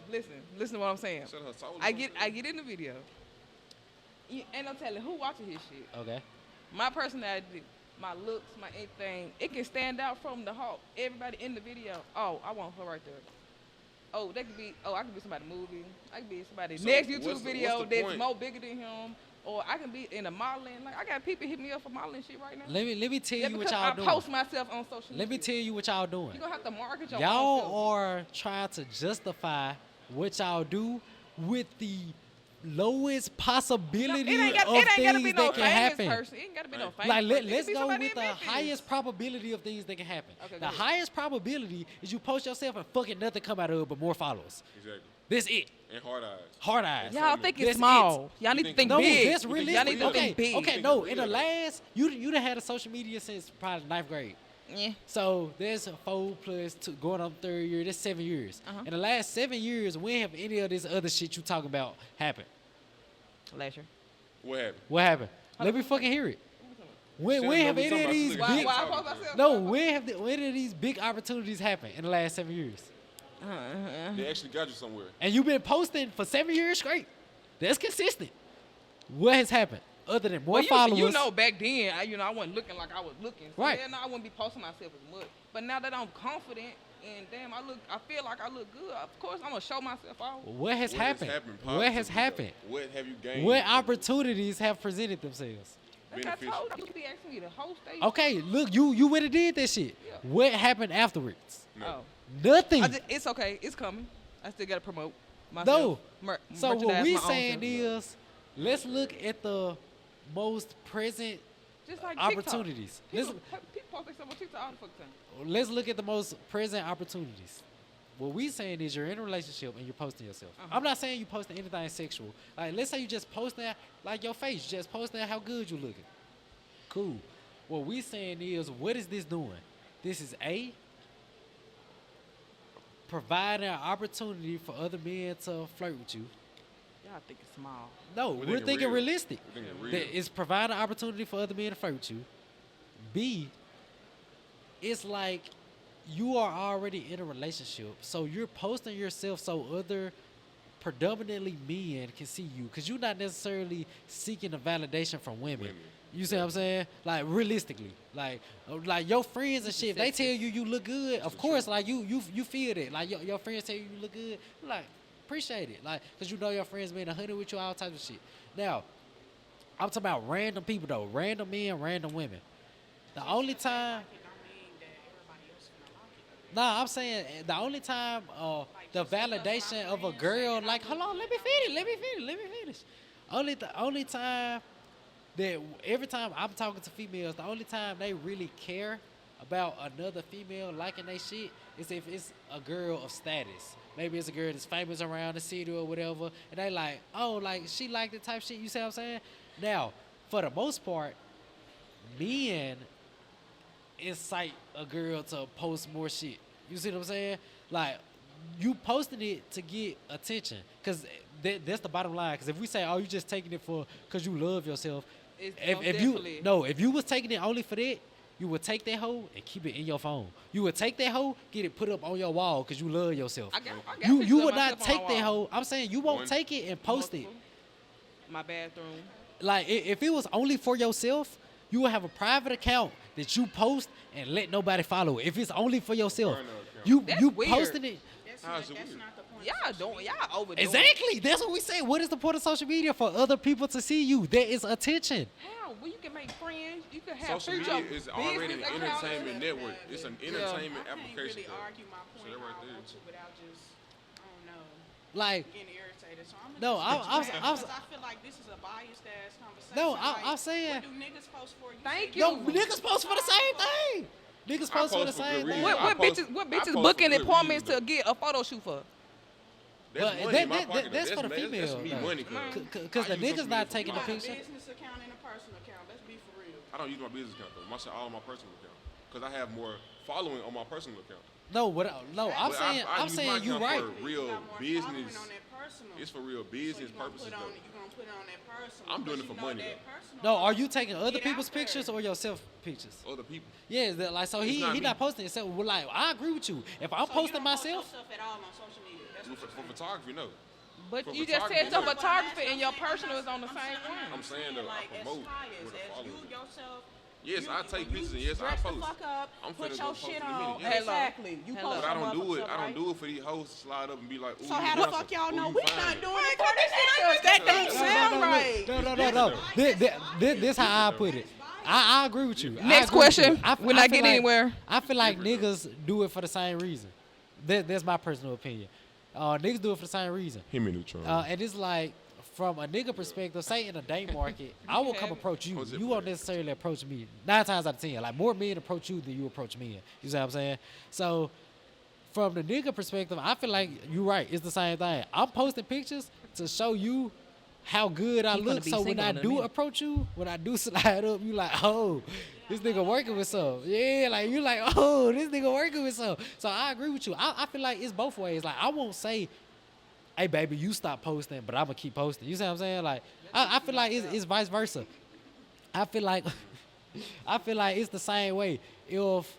listen to what I'm saying. Sell her soul or I get something? in the video. You ain't no telling who watching his shit. Okay. My personality, my looks, my anything, it can stand out from the whole everybody in the video. Oh, I want her right there. Oh, I could be somebody movie. I could be somebody's So next what's YouTube the video that's point? more bigger than him. Or I can be in a modeling. Like I got people hit me up for modeling shit right now. Let me tell Yeah, you what because y'all I doing. post myself on social media. Let me tell you what y'all doing. You're gonna have to market your own Y'all self. are trying to justify what y'all do with the lowest possibility it ain't gotta of be things no that can famous happen. person. It ain't gotta be no famous Like person. It let's could be go somebody with in the Memphis. highest probability of things that can happen. Okay, go the ahead. highest probability is you post yourself and fucking nothing come out of it but more followers. Exactly. That's it. And hard eyes. Hard eyes. Y'all think That's it's small. Y'all need to think think No, big. that's You think realistic. Y'all need to okay, think big. okay, think no. it's In the real. last, you done had a social media since probably 9th grade. Yeah. So there's a 4 plus 2 going on 3rd year. That's 7 years. Uh-huh. In the last 7 years, when have any of this other shit you talking about happened? Last year. What happened? What happened? Let me fucking hear it. When Shit, have we any talking of about these slick. Why, big why I post myself? no when of these big opportunities happened in the last 7 years? They actually got you somewhere. And you've been posting for 7 years straight. That's consistent. What has happened other than more Well, followers? you know, back then, I wasn't looking like I was looking. So Right. I wouldn't be posting myself as much. But now that I'm confident, and damn, I feel like I look good. Of course, I'm gonna show myself off. What has happened? What has happened? What have you gained? What from opportunities have presented themselves? Like I beneficial? told you, you be asking me to host they. Okay, look, you went and did that shit. Yeah. What happened afterwards? Oh, Nothing. it's okay. It's coming. I still gotta promote No. myself. So what merchandise we my own saying self. is, let's look at the most present Just like opportunities. TikTok. People post themselves on TikTok all the fucking time. Let's look at the most present opportunities. What we saying is you're in a relationship and you're posting yourself. Uh-huh. I'm not saying you posting anything sexual. Like, let's say you just posting like your face, just posting how good you looking. Cool. What we saying is, what is this doing? This is providing an opportunity for other men to flirt with you. Y'all think it's small. No, We're we're thinking thinking real. realistic. We're thinking real. That it's providing an opportunity for other men to flirt with you. B, it's like you are already in a relationship, so you're posting yourself so other predominantly men can see you, because you're not necessarily seeking a validation from women. You see what I'm saying? Like, realistically, like your friends and shit, if they tell you look good, of course, like you feel that. Like your friends tell you look good, like, appreciate it, like, because you know your friends being 100 with you, all types of shit. Now, I'm talking about random people though, random men, random women. The only time, nah, I'm saying the only time the validation of a girl, like, hold on, let me finish. Only time that every time I'm talking to females, the only time they really care about another female liking they shit is if it's a girl of status. Maybe it's a girl that's famous around the city or whatever, and they like, oh, like, she like the type shit, you see what I'm saying? Now, for the most part, men incite a girl to post more shit. You see what I'm saying? Like, you posting it to get attention, because that's the bottom line. Because if we say, oh, you just taking it for because you love yourself, if you was taking it only for that, you would take that hoe and keep it in your phone. You would take that hoe, get it put up on your wall because you love yourself. I got You pictures of would myself not on take my that wall. hoe. I'm saying you won't One- take it and post it. My bathroom. Like, if it was only for yourself, you would have a private account that you post and let nobody follow it. If it's only for yourself, Burner account. you That's you weird. posting it. That's it not weird? the point. Y'all overdoing it. Exactly. That's what we say. What is the point of social media? For other people to see you. That is attention. How? Well, you can make friends. You can have Social future media is already an business accounts. entertainment network. It's an entertainment I can't application. really argue my So point that right how I there. want to without just, I don't know, Like, getting irritated. So I'm No, because I feel like this is a biased ass conversation. No, like, I'm saying- what do niggas post for? Thank say you. no, niggas post for the same thing. Niggas post for the post for same good thing. reason. What I post- what I bitches post booking for good appointments reason, to get a photo shoot for? That's But money that- in my that- pocket. that's for the That's female, me though. money. Because the niggas not taking the You got a picture. business account and a personal account. Let's be for real. I don't use my business account though. My shit all on my personal account. Because I have more following on my personal account. No, I'm But saying I I'm use saying my you account right. for real You got more business. following on that personal. It's for real So business you gonna purposes put on, though. you gonna put it on that personal. I'm doing it because for you know money, that though. personal No, are you taking other Get people's out there. pictures or yourself pictures? Other people. Yeah, is that like, so It's he not he me. not posting himself. Well, like, I agree with you. If I'm So posting you don't myself, post yourself at all on social media. That's what For you're saying. photography, no. But For you just said photography, your no. photography and your personal is on the I'm same saying- one. I'm saying though, I like, promote as pious with a as you following. yourself. Yes, you, I take when you pictures and yes, I dress post. the fuck up, I'm put finna your go post shit in a on. minute, yes. Hello. Exactly. You Hello. post But I your don't do it. motherfucking I don't stuff, do it for these hoes to slide up and be like, ooh, right? So how the fuck y'all know we not doing it? Cause this shit ain't That don't making sound right. no. This how I put it. I agree with you. I Next agree with you. question. We're not feel getting like- anywhere. I feel like niggas do it for the same reason. That's my personal opinion. Niggas do it for the same reason. Hit me neutron. And it's like, from a nigga perspective, say in a date market, I will come approach you. What's it You for? won't necessarily approach me. 9 times out of 10, like, more men approach you than you approach men. You see what I'm saying? So, from the nigga perspective, I feel like you're right. It's the same thing. I'm posting pictures to show you how good I He finna look. be So when single I in a do minute. approach you, when I do slide up, you like, oh, this nigga working with some. Yeah, like, you like, oh, this nigga working with some. So I agree with you. I feel like it's both ways. Like, I won't say, hey, baby, you stop posting, but I'm going to keep posting. You see what I'm saying? Like, I feel like it's vice versa. I feel like it's the same way. If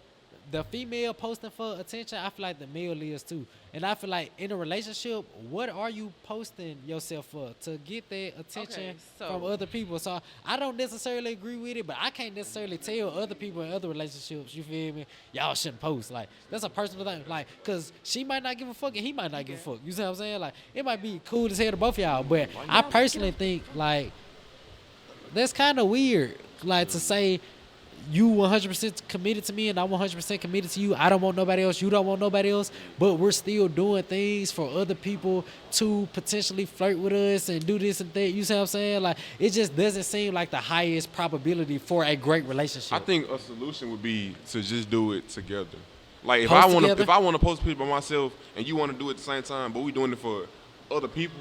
the female posting for attention, I feel like the male is too. And I feel like in a relationship, what are you posting yourself for? To get that attention Okay, so- from other people. So I don't necessarily agree with it, but I can't necessarily tell other people in other relationships, you feel me, y'all shouldn't post. Like, that's a personal thing. Like, because she might not give a fuck and he might not give a fuck. You see what I'm saying? Like, it might be cool as hell to both of y'all, but I personally think, like, that's kind of weird. Like, to say, you 100% committed to me and I'm 100% committed to you. I don't want nobody else. You don't want nobody else. But we're still doing things for other people to potentially flirt with us and do this and that. You see what I'm saying? Like, it just doesn't seem like the highest probability for a great relationship. I think a solution would be to just do it together. Like, if Post I want to, together? if I want to post pictures by myself and you want to do it at the same time, but we doing it for other people,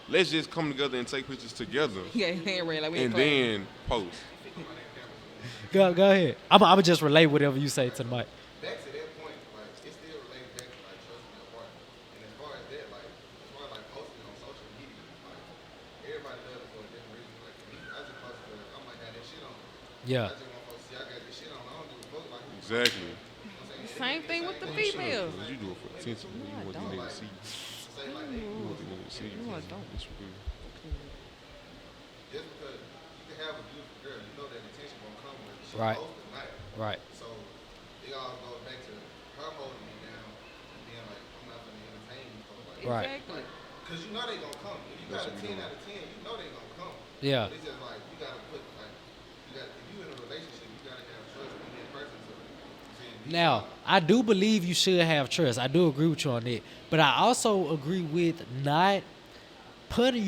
let's just come together and take pictures together Yeah, hand raised like we and playing. then post. Go ahead. I'm just relay whatever you say to the mic. Back to that point, like it still relates back to like trusting your partner. And as far as that, like as far as like posting on social media, like everybody does it for a different reason. Like for me, I just post because I'm like, got that shit on. Yeah. I just want folks to see I got this shit on. I don't give a fuck like who. Exactly. Same thing with the females. Because you do it for attention. You want the nigga to see you. Say like they, You want the nigga to see you. No, I don't. That's what it is. just because you can have a beautiful girl, you know that attention gonna come with she Right. posted tonight. Right. So it all goes back to her holding me down and being like, I'm not gonna entertain you folks like Right. Exactly. Cause you know they gonna come. If you got a 10 out of 10, you know they gonna come. Yeah. It's just like you gotta put like you got if you in a relationship, you gotta have trust in that person. So Now, I do believe you should have trust. I do agree with you on that. But I also agree with not putting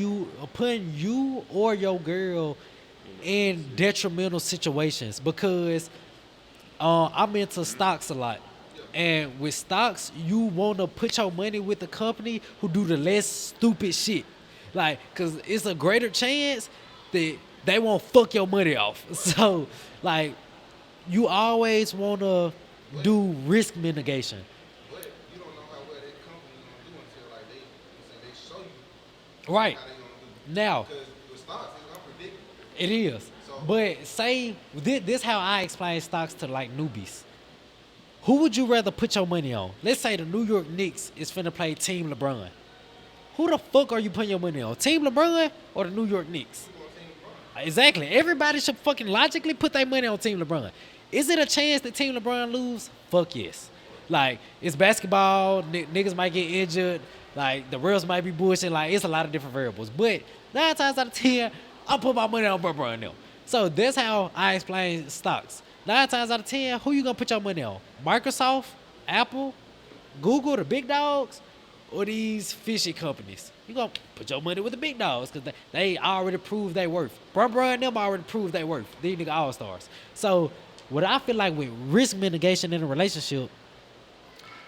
you or your girl in detrimental situations, because I'm into stocks a lot. And with stocks, you want to put your money with the company who do the less stupid shit. Like, because it's a greater chance that they won't fuck your money off. So, like, you always want to do risk mitigation. but you don't know how well that company gonna do until like they show you Right. how they gonna do. Now, Because with stocks, it's unpredictable. it is. But say, this how I explain stocks to, like, newbies. Who would you rather put your money on? Let's say the New York Knicks is finna play Team LeBron. Who the fuck are you putting your money on? Team LeBron or the New York Knicks? Exactly. Everybody should fucking logically put their money on Team LeBron. Is it a chance that Team LeBron lose? Fuck yes. Like, it's basketball. Niggas might get injured. Like, the refs might be bullshit. Like, it's a lot of different variables. But 9 times out of 10, I'll put my money on LeBron now. So that's how I explain stocks. 9 times out of 10, who you gonna put your money on? Microsoft, Apple, Google, the big dogs, or these fishy companies? You gonna put your money with the big dogs because they already proved they worth. Bruh and them already proved they worth. These nigga all-stars. So what I feel like with risk mitigation in a relationship,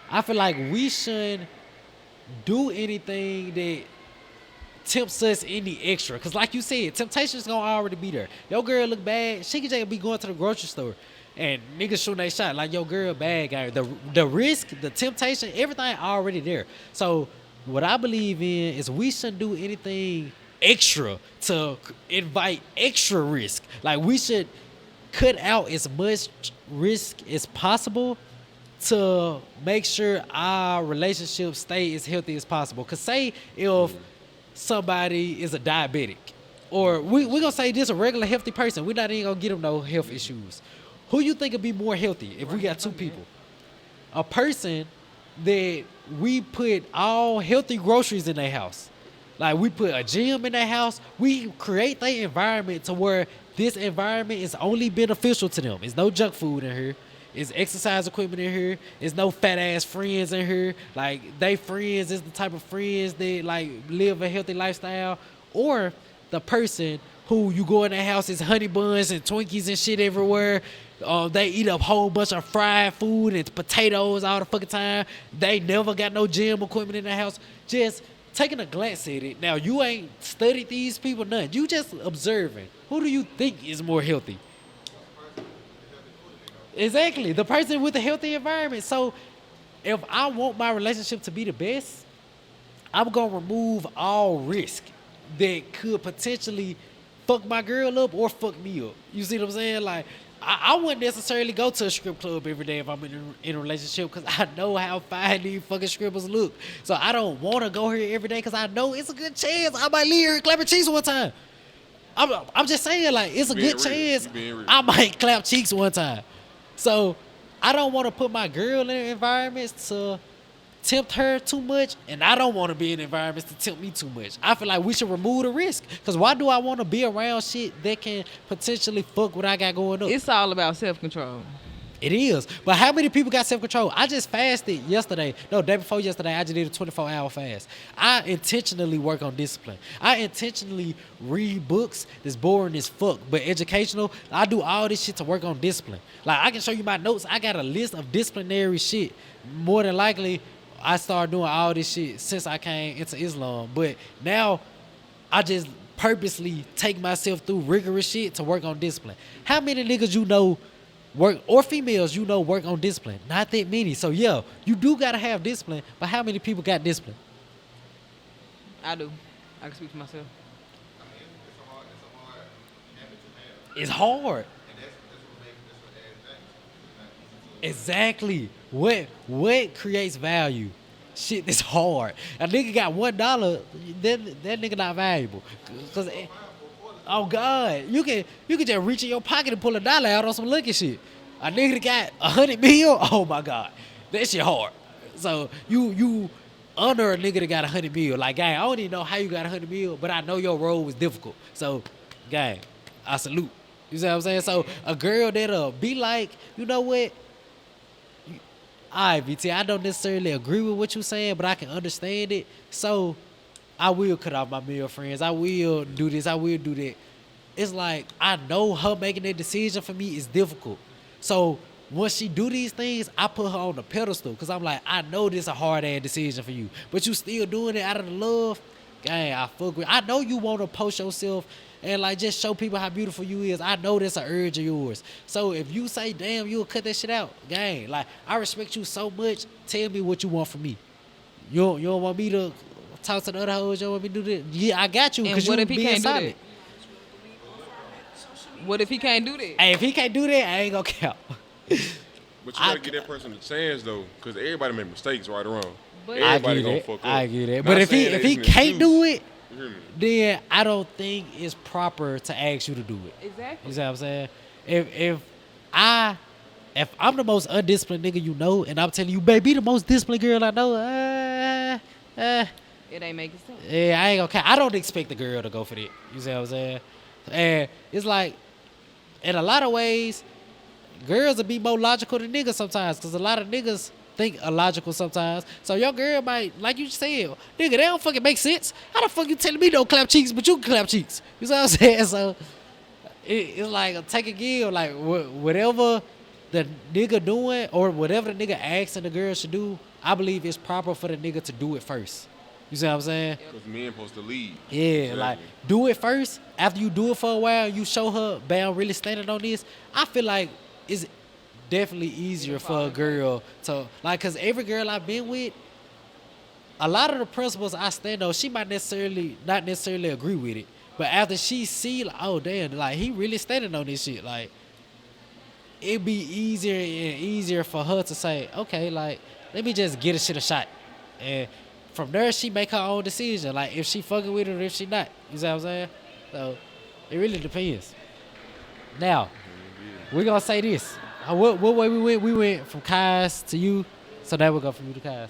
I feel like we shouldn't do anything that tempts us any extra. Because like you said, temptation's gonna already be there. Your girl look bad, she could just be going to the grocery store and niggas shooting they shot like your girl bad guy. The risk, the temptation, everything already there. So what I believe in is we shouldn't do anything extra to invite extra risk. Like, we should cut out as much risk as possible to make sure our relationship stay as healthy as possible. Cause say if somebody is a diabetic, or we gonna say this a regular healthy person, we're not even gonna get them no health issues. Who you think would be more healthy if we got two people? A person that we put all healthy groceries in their house. Like, we put a gym in their house. We create their environment to where this environment is only beneficial to them. It's no junk food in here. It's exercise equipment in here. It's no fat ass friends in here. Like, they friends is the type of friends that, like, live a healthy lifestyle. Or the person who you go in their house is honey buns and Twinkies and shit everywhere. They eat a whole bunch of fried food and potatoes all the fucking time. They never got no gym equipment in their house. Just taking a glance at it. Now, you ain't studied these people, none. You just observing. Who do you think is more healthy? Exactly. The person with a healthy environment. So if I want my relationship to be the best, I'm going to remove all risk that could potentially fuck my girl up or fuck me up. You see what I'm saying? Like, I wouldn't necessarily go to a strip club every day if I'm in a relationship because I know how fine these fucking strippers look. So I don't want to go here every day because I know it's a good chance I might leave here clapping cheeks one time. I'm just saying, like, it's a Being good real. chance You being real. I might clap cheeks one time. So I don't want to put my girl in environments to tempt her too much, and I don't want to be in environments to tempt me too much. I feel like we should remove the risk. Because why do I want to be around shit that can potentially fuck what I got going on? It's all about self-control. It is. But how many people got self-control? I just fasted yesterday. No, day before yesterday, I just did a 24-hour fast. I intentionally work on discipline. I intentionally read books that's boring as fuck, but educational. I do all this shit to work on discipline. Like, I can show you my notes. I got a list of disciplinary shit. More than likely, I started doing all this shit since I came into Islam. But now, I just purposely take myself through rigorous shit to work on discipline. How many niggas you know work, or females you know work on discipline? Not that many. So yeah, you do gotta have discipline, but how many people got discipline? I do. I can speak for myself. I mean, it's a hard habit to have, It's hard. and that's what adds things. It's not easy to. Exactly. What creates value? Shit that's hard. A nigga got $1, that nigga not valuable. Cause oh God, you can just reach in your pocket and pull $1 out on some lucky shit. A nigga that got 100 mil, oh my God, that shit hard. So you honor a nigga that got 100 mil. Like, gang, I don't even know how you got 100 mil, but I know your road was difficult. So, gang, I salute. You see what I'm saying? So a girl that'll be like, you know what? All right, VT, I don't necessarily agree with what you're saying, but I can understand it. So I will cut off my male friends. I will do this. I will do that. It's like, I know her making that decision for me is difficult. So once she do these things, I put her on the pedestal because I'm like, I know this a hard-ass decision for you, but you still doing it out of the love. Gang, I fuck with. I know you want to post yourself and like just show people how beautiful you is. I know that's an urge of yours. So if you say, damn, you'll cut that shit out, gang, like, I respect you so much. Tell me what you want from me. You don't want me to talk to the other hoes? You don't want me to do that? Yeah, I got you And because what you if he being can't do solid. that? What if he can't do that? Hey, if he can't do that, I ain't gonna count. But you gotta give that person a chance though, because everybody make mistakes, right or wrong. But- Everybody I gonna get fuck it. up. I get it. Not But if saying that he it's an can't do excuse. it, You hear me? then I don't think it's proper to ask you to do it. Exactly. You see what I'm saying? If I'm the most undisciplined nigga you know, and I'm telling you, baby, the most disciplined girl I know, It ain't making sense. yeah, I ain't gonna. I don't expect the girl to go for that. You see what I'm saying? And it's like, in a lot of ways, girls will be more logical than niggas sometimes, because a lot of niggas think illogical sometimes. So your girl might, like you said, nigga, they don't fucking make sense. How the fuck you telling me don't clap cheeks, but you can clap cheeks? You see what I'm saying? So it's like a take a give, like whatever the nigga doing or whatever the nigga asking the girl should do, I believe it's proper for the nigga to do it first. You see what I'm saying? Because men supposed to lead. Yeah, Exactly. like, do it first. After you do it for a while, you show her, bam, really standing on this. I feel like it's definitely easier for a girl to, like, because every girl I've been with, a lot of the principles I stand on, she might not necessarily agree with it. But after she see, like, oh, damn, like, he really standing on this shit, like, it'd be easier and easier for her to say, okay, like, let me just get a shit a shot. And from there, she make her own decision, like, if she fucking with it or if she not. You see what I'm saying? So, it really depends. Now, we're going to say this. What way we went? We went from Kaz to you, so now we'll go from you to Kaz.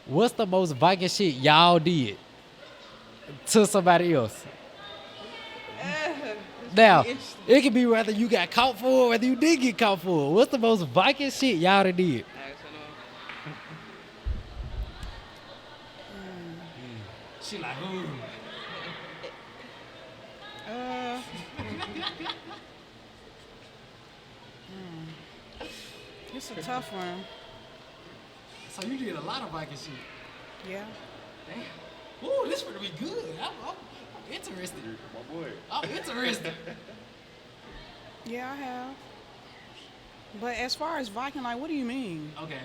What's the most Viking shit y'all did to somebody else? Now, it can be whether you got caught for it or whether you did get caught for it. What's the most Viking shit y'all done did? She like, ooh. It's a tough one. So you did a lot of Viking shit. Yeah. Damn. Ooh, this gonna be good. I'm interested. My boy. I'm interested. Yeah, I have. But as far as Viking, like, what do you mean? Okay.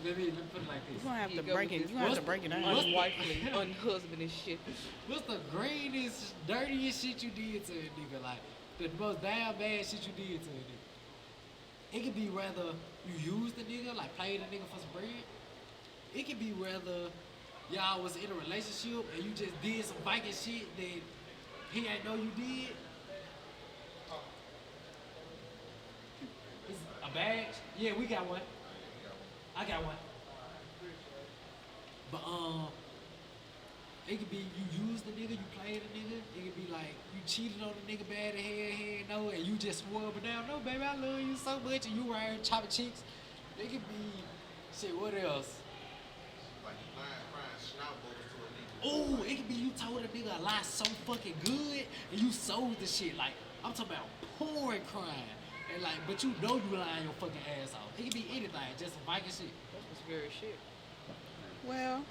Let me put it like You this. gonna have Here to you go break with it. this. You gonna have to break it down. Unwifely, unhusband and shit. What's the greenest, dirtiest shit you did to a nigga? Like, the most damn bad shit you did to a nigga. It could be rather you used the nigga, like played the nigga for some bread. It could be rather y'all was in a relationship and you just did some Viking shit that he ain't know you did. It's a badge? Yeah, we got one. I got one. But it could be you used the nigga, you played the nigga. It could be like you cheated on the nigga bad and he no, and you just swore up and down, no baby, I love you so much, and you were here chopping cheeks. It could be shit. What else? Like you frying snout boogers to a nigga. Oh, it could be you told a nigga a lie so fucking good and you sold the shit. Like I'm talking about pouring crying. And like, but you know you lying your fucking ass off. It could be anything, just some Viking shit. That's some scary shit. Well,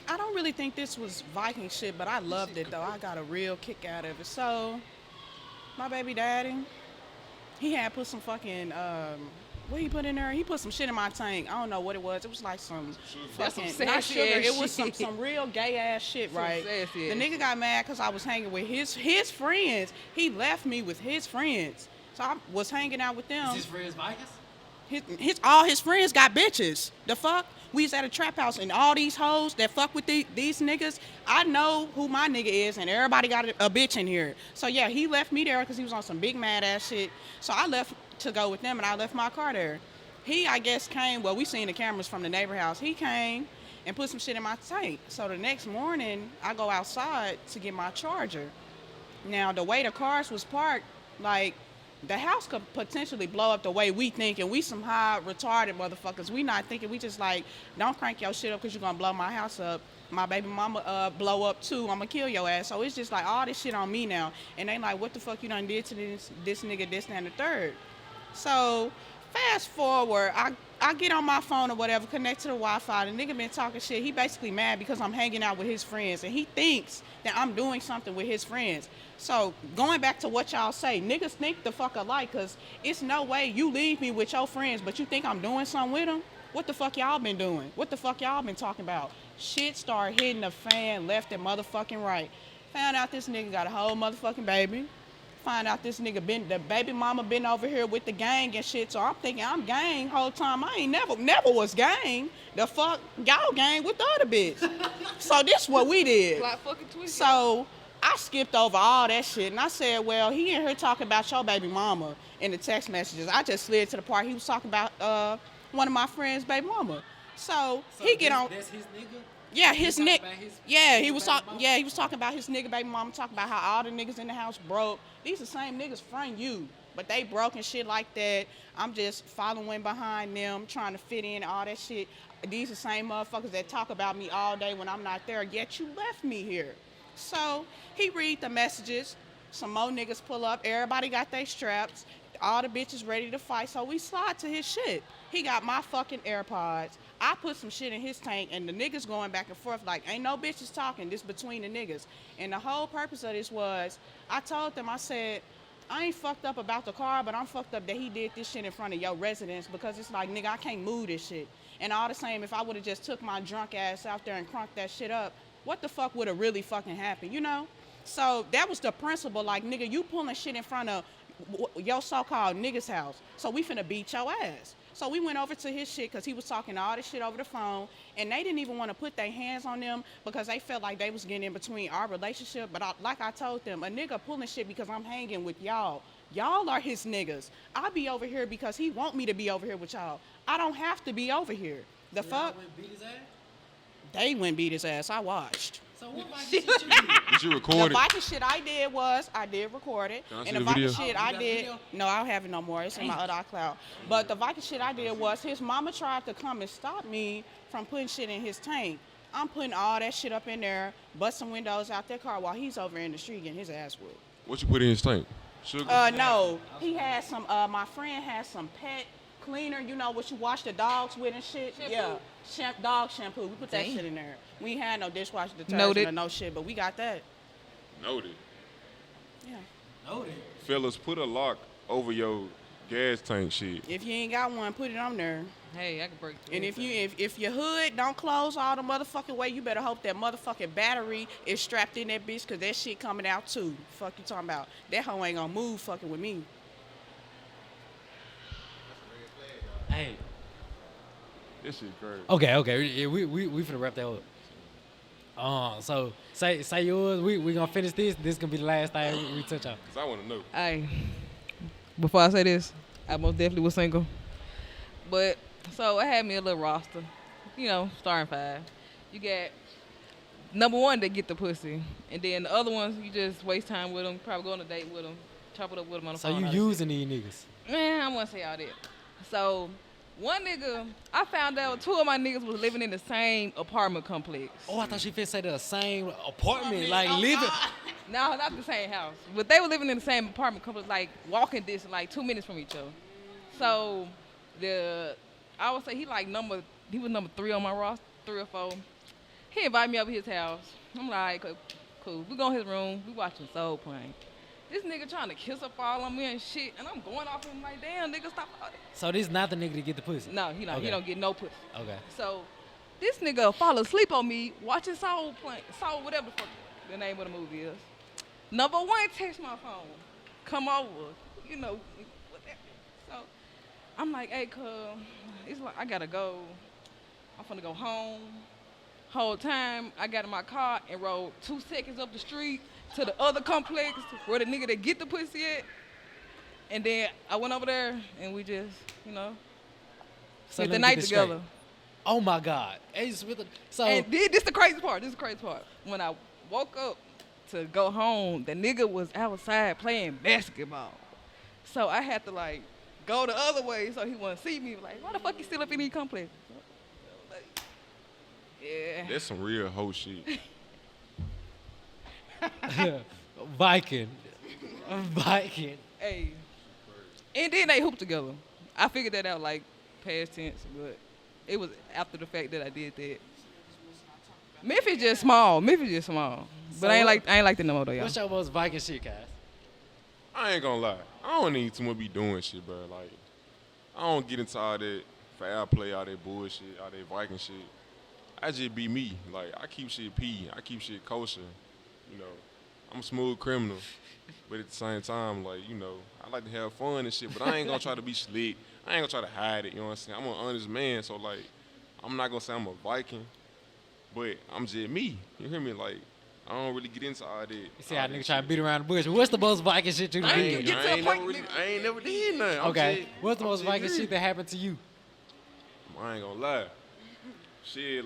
I don't really think this was Viking shit, but I loved it though. I got a real kick out of it. So, my baby daddy, he had put some fucking what he put in there? He put some shit in my tank. I don't know what it was. It was like some That's some fucking not sassy sugar. ass It was shit. some real gay ass shit, Some right? sassy The ass nigga got mad because I was hanging with his friends. He left me with his friends, so I was hanging out with them. Is his friends Vikings? All his friends got bitches. The fuck? We was at a trap house and all these hoes that fuck with these niggas, I know who my nigga is and everybody got a bitch in here. So yeah, he left me there because he was on some big mad ass shit. So I left to go with them and I left my car there. He, I guess, came, well, we seen the cameras from the neighbor house. He came and put some shit in my tank. So the next morning, I go outside to get my charger. Now, the way the cars was parked, like, the house could potentially blow up the way we think, and we some high retarded motherfuckers. We not thinking, we just like, don't crank your shit up because you're going to blow my house up. My baby mama blow up too, I'm going to kill your ass. So it's just like all this shit on me now. And they like, what the fuck you done did to this nigga, this, and the third. So fast forward, I get on my phone or whatever, connect to the Wi-Fi. The nigga been talking shit. He basically mad because I'm hanging out with his friends, and he thinks that I'm doing something with his friends. So going back to what y'all say, niggas think the fuck alike, because it's no way you leave me with your friends, but you think I'm doing something with them? What the fuck y'all been doing? What the fuck y'all been talking about? Shit started hitting the fan left and motherfucking right. Found out this nigga got a whole motherfucking baby. Find out this nigga the baby mama been over here with the gang and shit. So I'm thinking I'm gang whole time. I ain't never was gang. The fuck y'all gang with the other bitch. So this what we did. Plot fucking twist. So I skipped over all that shit and I said, well, he in here talking about your baby mama in the text messages. I just slid to the part he was talking about one of my friends' baby mama. So he get on. That's his nigga? Yeah, He his talking nigga. about his Yeah, he nigga was baby talking. mama? Yeah, he was talking about his nigga baby mama. Talking about how all the niggas in the house broke. These the same niggas front you, but they broke and shit like that. I'm just following behind them, trying to fit in all that shit. These the same motherfuckers that talk about me all day when I'm not there. Yet you left me here. So he read the messages. Some more niggas pull up. Everybody got their straps. All the bitches ready to fight. So we slide to his shit. He got my fucking AirPods. I put some shit in his tank, and the niggas going back and forth like, ain't no bitches talking. This between the niggas. And the whole purpose of this was, I told them, I said, I ain't fucked up about the car, but I'm fucked up that he did this shit in front of your residence because it's like, nigga, I can't move this shit. And all the same, if I would have just took my drunk ass out there and crunked that shit up, what the fuck would have really fucking happened, you know? So that was the principle, like, nigga, you pulling shit in front of your so-called nigga's house, so we finna beat your ass. So we went over to his shit because he was talking all this shit over the phone, and they didn't even want to put their hands on them because they felt like they was getting in between our relationship. But like I told them, a nigga pulling shit because I'm hanging with y'all. Y'all are his niggas. I be over here because he want me to be over here with y'all. I don't have to be over here. The So y'all fuck? went beat his ass? They went beat his ass. I watched. So what Viking shit you did? Did you The record it? Viking shit I did was, I did record it. Can I see And the the Viking video? shit Oh, you I got the did, video? no, I don't have it no more. It's in my other iCloud. But the Viking shit I did was, his mama tried to come and stop me from putting shit in his tank. I'm putting all that shit up in there, busting windows out that car while he's over in the street getting his ass whooped. What you put in his tank? Sugar? No, he had some, my friend had some pet cleaner, you know, what you wash the dogs with and shit. Shampoo? Yeah, dog shampoo. We put that Damn. shit in there. We ain't had no dishwasher detergent Noted. or no shit, but we got that. Noted. Yeah. No, they. Fellas, put a lock over your Gas tank shit. If you ain't got one, put it on there. Hey, I can break through. And if your hood don't close all the motherfucking way, you better hope that motherfucking battery is strapped in that bitch, cause that shit coming out too. Fuck you talking about? That hoe ain't gonna move fucking with me. Hey. This shit crazy. Okay. Yeah, we finna wrap that up. So say yours. We gonna finish this. This gonna be the last thing we touch on. Cause I wanna know. Hey, before I say this, I most definitely was single. But, so I had me a little roster. Starting 5. You got number 1 that get the pussy. And then the other ones, you just waste time with them, probably go on a date with them, chop it up with them on the So phone. you using these niggas? Man, I won't say all that. So, one nigga, I found out 2 of my niggas was living in the same apartment complex. Oh, I thought she finna say the same apartment, like living. No, not the same house. But they were living in the same apartment complex, like walking distance, like 2 minutes from each other. So I would say he was number 3 on my roster, 3 or 4. He invited me over his house. I'm like, cool. We go in his room, we watching Soul Plane. This nigga trying to kiss up all on me and shit, and I'm going off him like, damn, nigga, stop all that. So this not the nigga to get the pussy? No, he not. Okay. He don't get no pussy. Okay. So this nigga fall asleep on me watching Soul whatever the fuck the name of the movie is. Number 1 text my phone, come over, whatever. So I'm like, hey, cuz, it's like I gotta go. I'm finna go home. Whole time I got in my car and rode 2 seconds up the street to the other complex where the nigga that get the pussy at. And then I went over there and we just, So spent let the me night get this together. straight. Oh my God. Ace with so And this the crazy part. When I woke up to go home, the nigga was outside playing basketball. So I had to go the other way so he wouldn't see me. Like, why the fuck you still up in these complex? Yeah. That's some real hoe shit. Viking. Hey. And then they hooped together. I figured that out past tense, but it was after the fact that I did that. Memphis just small. But I ain't like that no more though, y'all. What's your most Viking shit, guys? I ain't gonna lie. I don't need too much be doing shit, bro. I don't get into all that foul play, all that bullshit, all that Viking shit. I just be me. I keep shit P. I keep shit kosher. I'm a smooth criminal. But at the same time, I like to have fun and shit, but I ain't gonna try to be slick. I ain't gonna try to hide it, you know what I'm saying? I'm an honest man, so I'm not gonna say I'm a Viking, but I'm just me. You hear me? I don't really get into all that. You see how nigga try to beat around the bush. What's the most Viking shit you I done ain't did? get to the point, I ain't never did nothing. Okay. What's the most Viking shit that happened to you? I ain't gonna lie. Shit,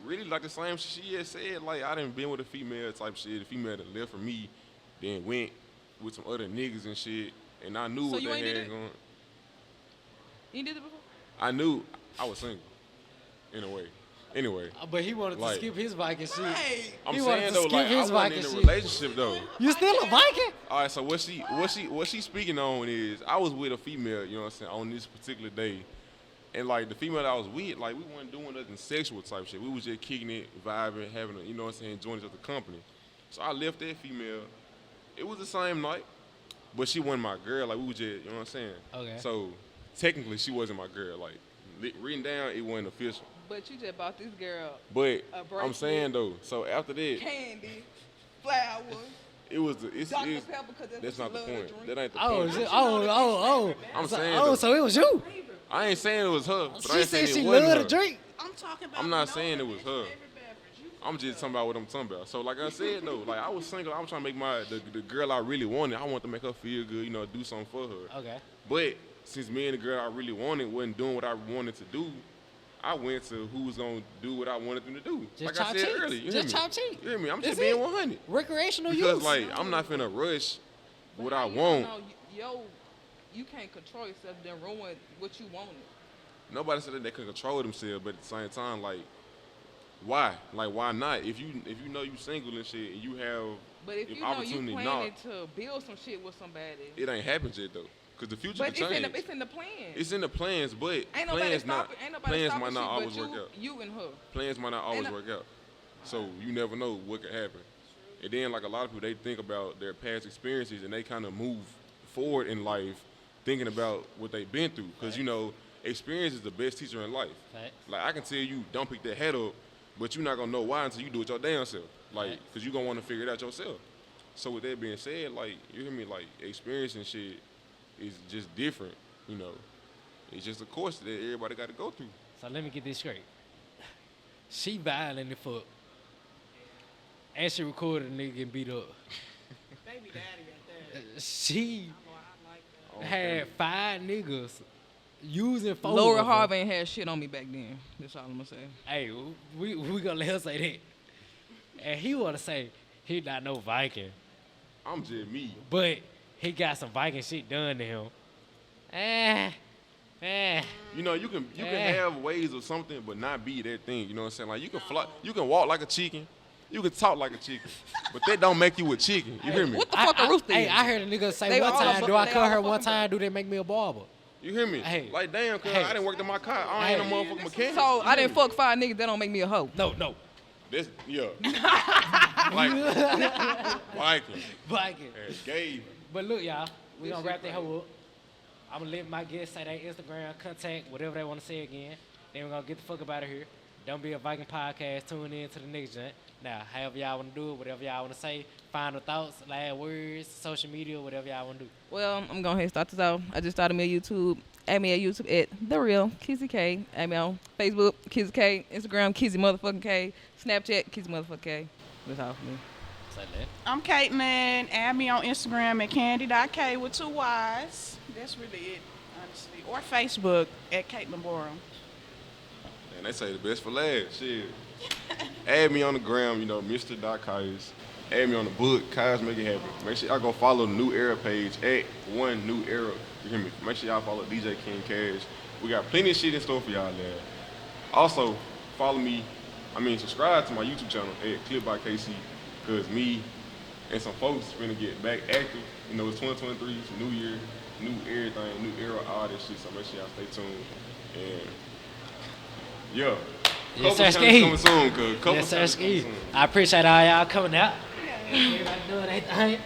really the same shit she had said. I done been with a female type shit. The female that left from me, then went with some other niggas and shit, and I knew So what you they ain't did had it? going. You did it before? I knew I was single, in a way. Anyway, But he wanted to skip his Viking shit. I'm He wanted saying to though, skip his I wasn't Viking in a shit. relationship though. You still a Viking? All right, so what she speaking on is I was with a female, you know what I'm saying, on this particular day. And the female that I was with, we wasn't doing nothing sexual type shit. We was just kicking it, vibing, having a, you know what I'm saying, enjoying each other company. So I left that female. It was the same night, but she wasn't my girl. We was just, you know what I'm saying? Okay. So technically she wasn't my girl. Written down, it wasn't official. But you just bought this girl But A bracelet. I'm saying though, so after that, candy, flowers, it was it's Dr. Pepper, because that's not the point. Drink. That ain't the Oh, point. is it? Oh. I'm saying Oh, though, so it was you. I ain't saying it was her, but I She ain't said saying she it wasn't loved her. to drink. I'm talking about. I'm not saying it was her. I'm just talking about what I'm talking about. So like I said though, I was single. I was trying to make the girl I really wanted. I wanted to make her feel good, do something for her. Okay. But since me and the girl I really wanted wasn't doing what I wanted to do, I went to who was gonna do what I wanted them to do. Just like I chop said cheeks. earlier, you Just hear me? chop cheeks. You hear me? I'm That's just being it. 100 Recreational because use. I'm not finna rush But what how I you want. know, you can't control yourself, then ruin what you wanted. Nobody said that they could control themselves, but at the same time, why? Why not? If you know you single and shit, and you have But if you know you opportunity planning to build some shit with somebody, it ain't happened yet though, because the future but can change. it's in the plan. It's in the plans, but Ain't nobody plans stopping. Ain't nobody plans stopping might not shit always but work out. you and her. Plans might not always Ain't no- work out. So you never know what could happen. And then a lot of people, they think about their past experiences and they kind of move forward in life thinking about what they've been through. Because, you know, experience is the best teacher in life. Facts. Like, I can tell you, don't pick that hat up, but you're not going to know why until you do it your damn self. Like, Facts. because you're going to want to figure it out yourself. So with that being said, like, you hear me? Like, experience and shit is just different, you know. It's just a course that everybody got to go through. So let me get this straight. She violent the fuck. And she recorded a nigga getting beat up. Baby daddy at that. She I like that. had 5 niggas using 4 Laura of them. Harvey ain't had shit on me back then. That's all I'm gonna say. Hey, we gonna let her say that. And he wanna say he not no Viking, I'm just me. but he got some Viking shit done to him. You know, you can Eh. have ways of something, but not be that thing. You know what I'm saying? Like, you can fly, you can walk like a chicken, you can talk like a chicken, but that don't make you a chicken. You hear me? What the fuck a rooster Hey, is? I heard a nigga say They one all time, a- do I they cut all a her one fucking time, do they make me a barber? You hear me? Hey. Like, damn, cuz Hey. I didn't work to my car. I ain't no Hey. motherfucking mechanic. So You I hear didn't me? fuck 5 niggas. That don't make me a hoe. No. That's, yeah. Like, Viking. Viking. And gay. But look, y'all, we This gonna shit wrap that crazy. hoe up. I'm gonna let my guests say their Instagram, contact, whatever they wanna say again. Then we're gonna get the fuck up out of here. Don't be a Viking podcast. Tune in to the next joint. Now, however y'all wanna do it, whatever y'all wanna say, final thoughts, last words, social media, whatever y'all wanna do. Well, I'm going to start this out. I just started me a YouTube. Add me at YouTube at The Real Kizzy K. Add me on Facebook, Kizzy K. Instagram, Kizzy motherfucking K. Snapchat, Kizzy motherfucking K. That's all for me. Say that. I'm Caitlin. Add me on Instagram at candy.k with 2 Y's. That's really it, honestly. Or Facebook at Caitlin Borum. And they say the best for last. Shit. Add me on the gram, you know, Mr. Add me on the book, Kai's Make It Happen. Make sure y'all go follow the New Era page at One New Era. You hear me? Make sure y'all follow DJ King Cash. We got plenty of shit in store for y'all there. Also, subscribe to my YouTube channel at Clip by KC, because me and some folks finna get back active. You know, it's 2023, it's a new year, new everything, new era, all that shit. So make sure y'all stay tuned. And yeah. Yes, Couple sir, channels Ski. coming soon, cuz. Couple Yes, sir, channels Ski. coming soon. I appreciate all y'all coming out. Everybody doing their thing.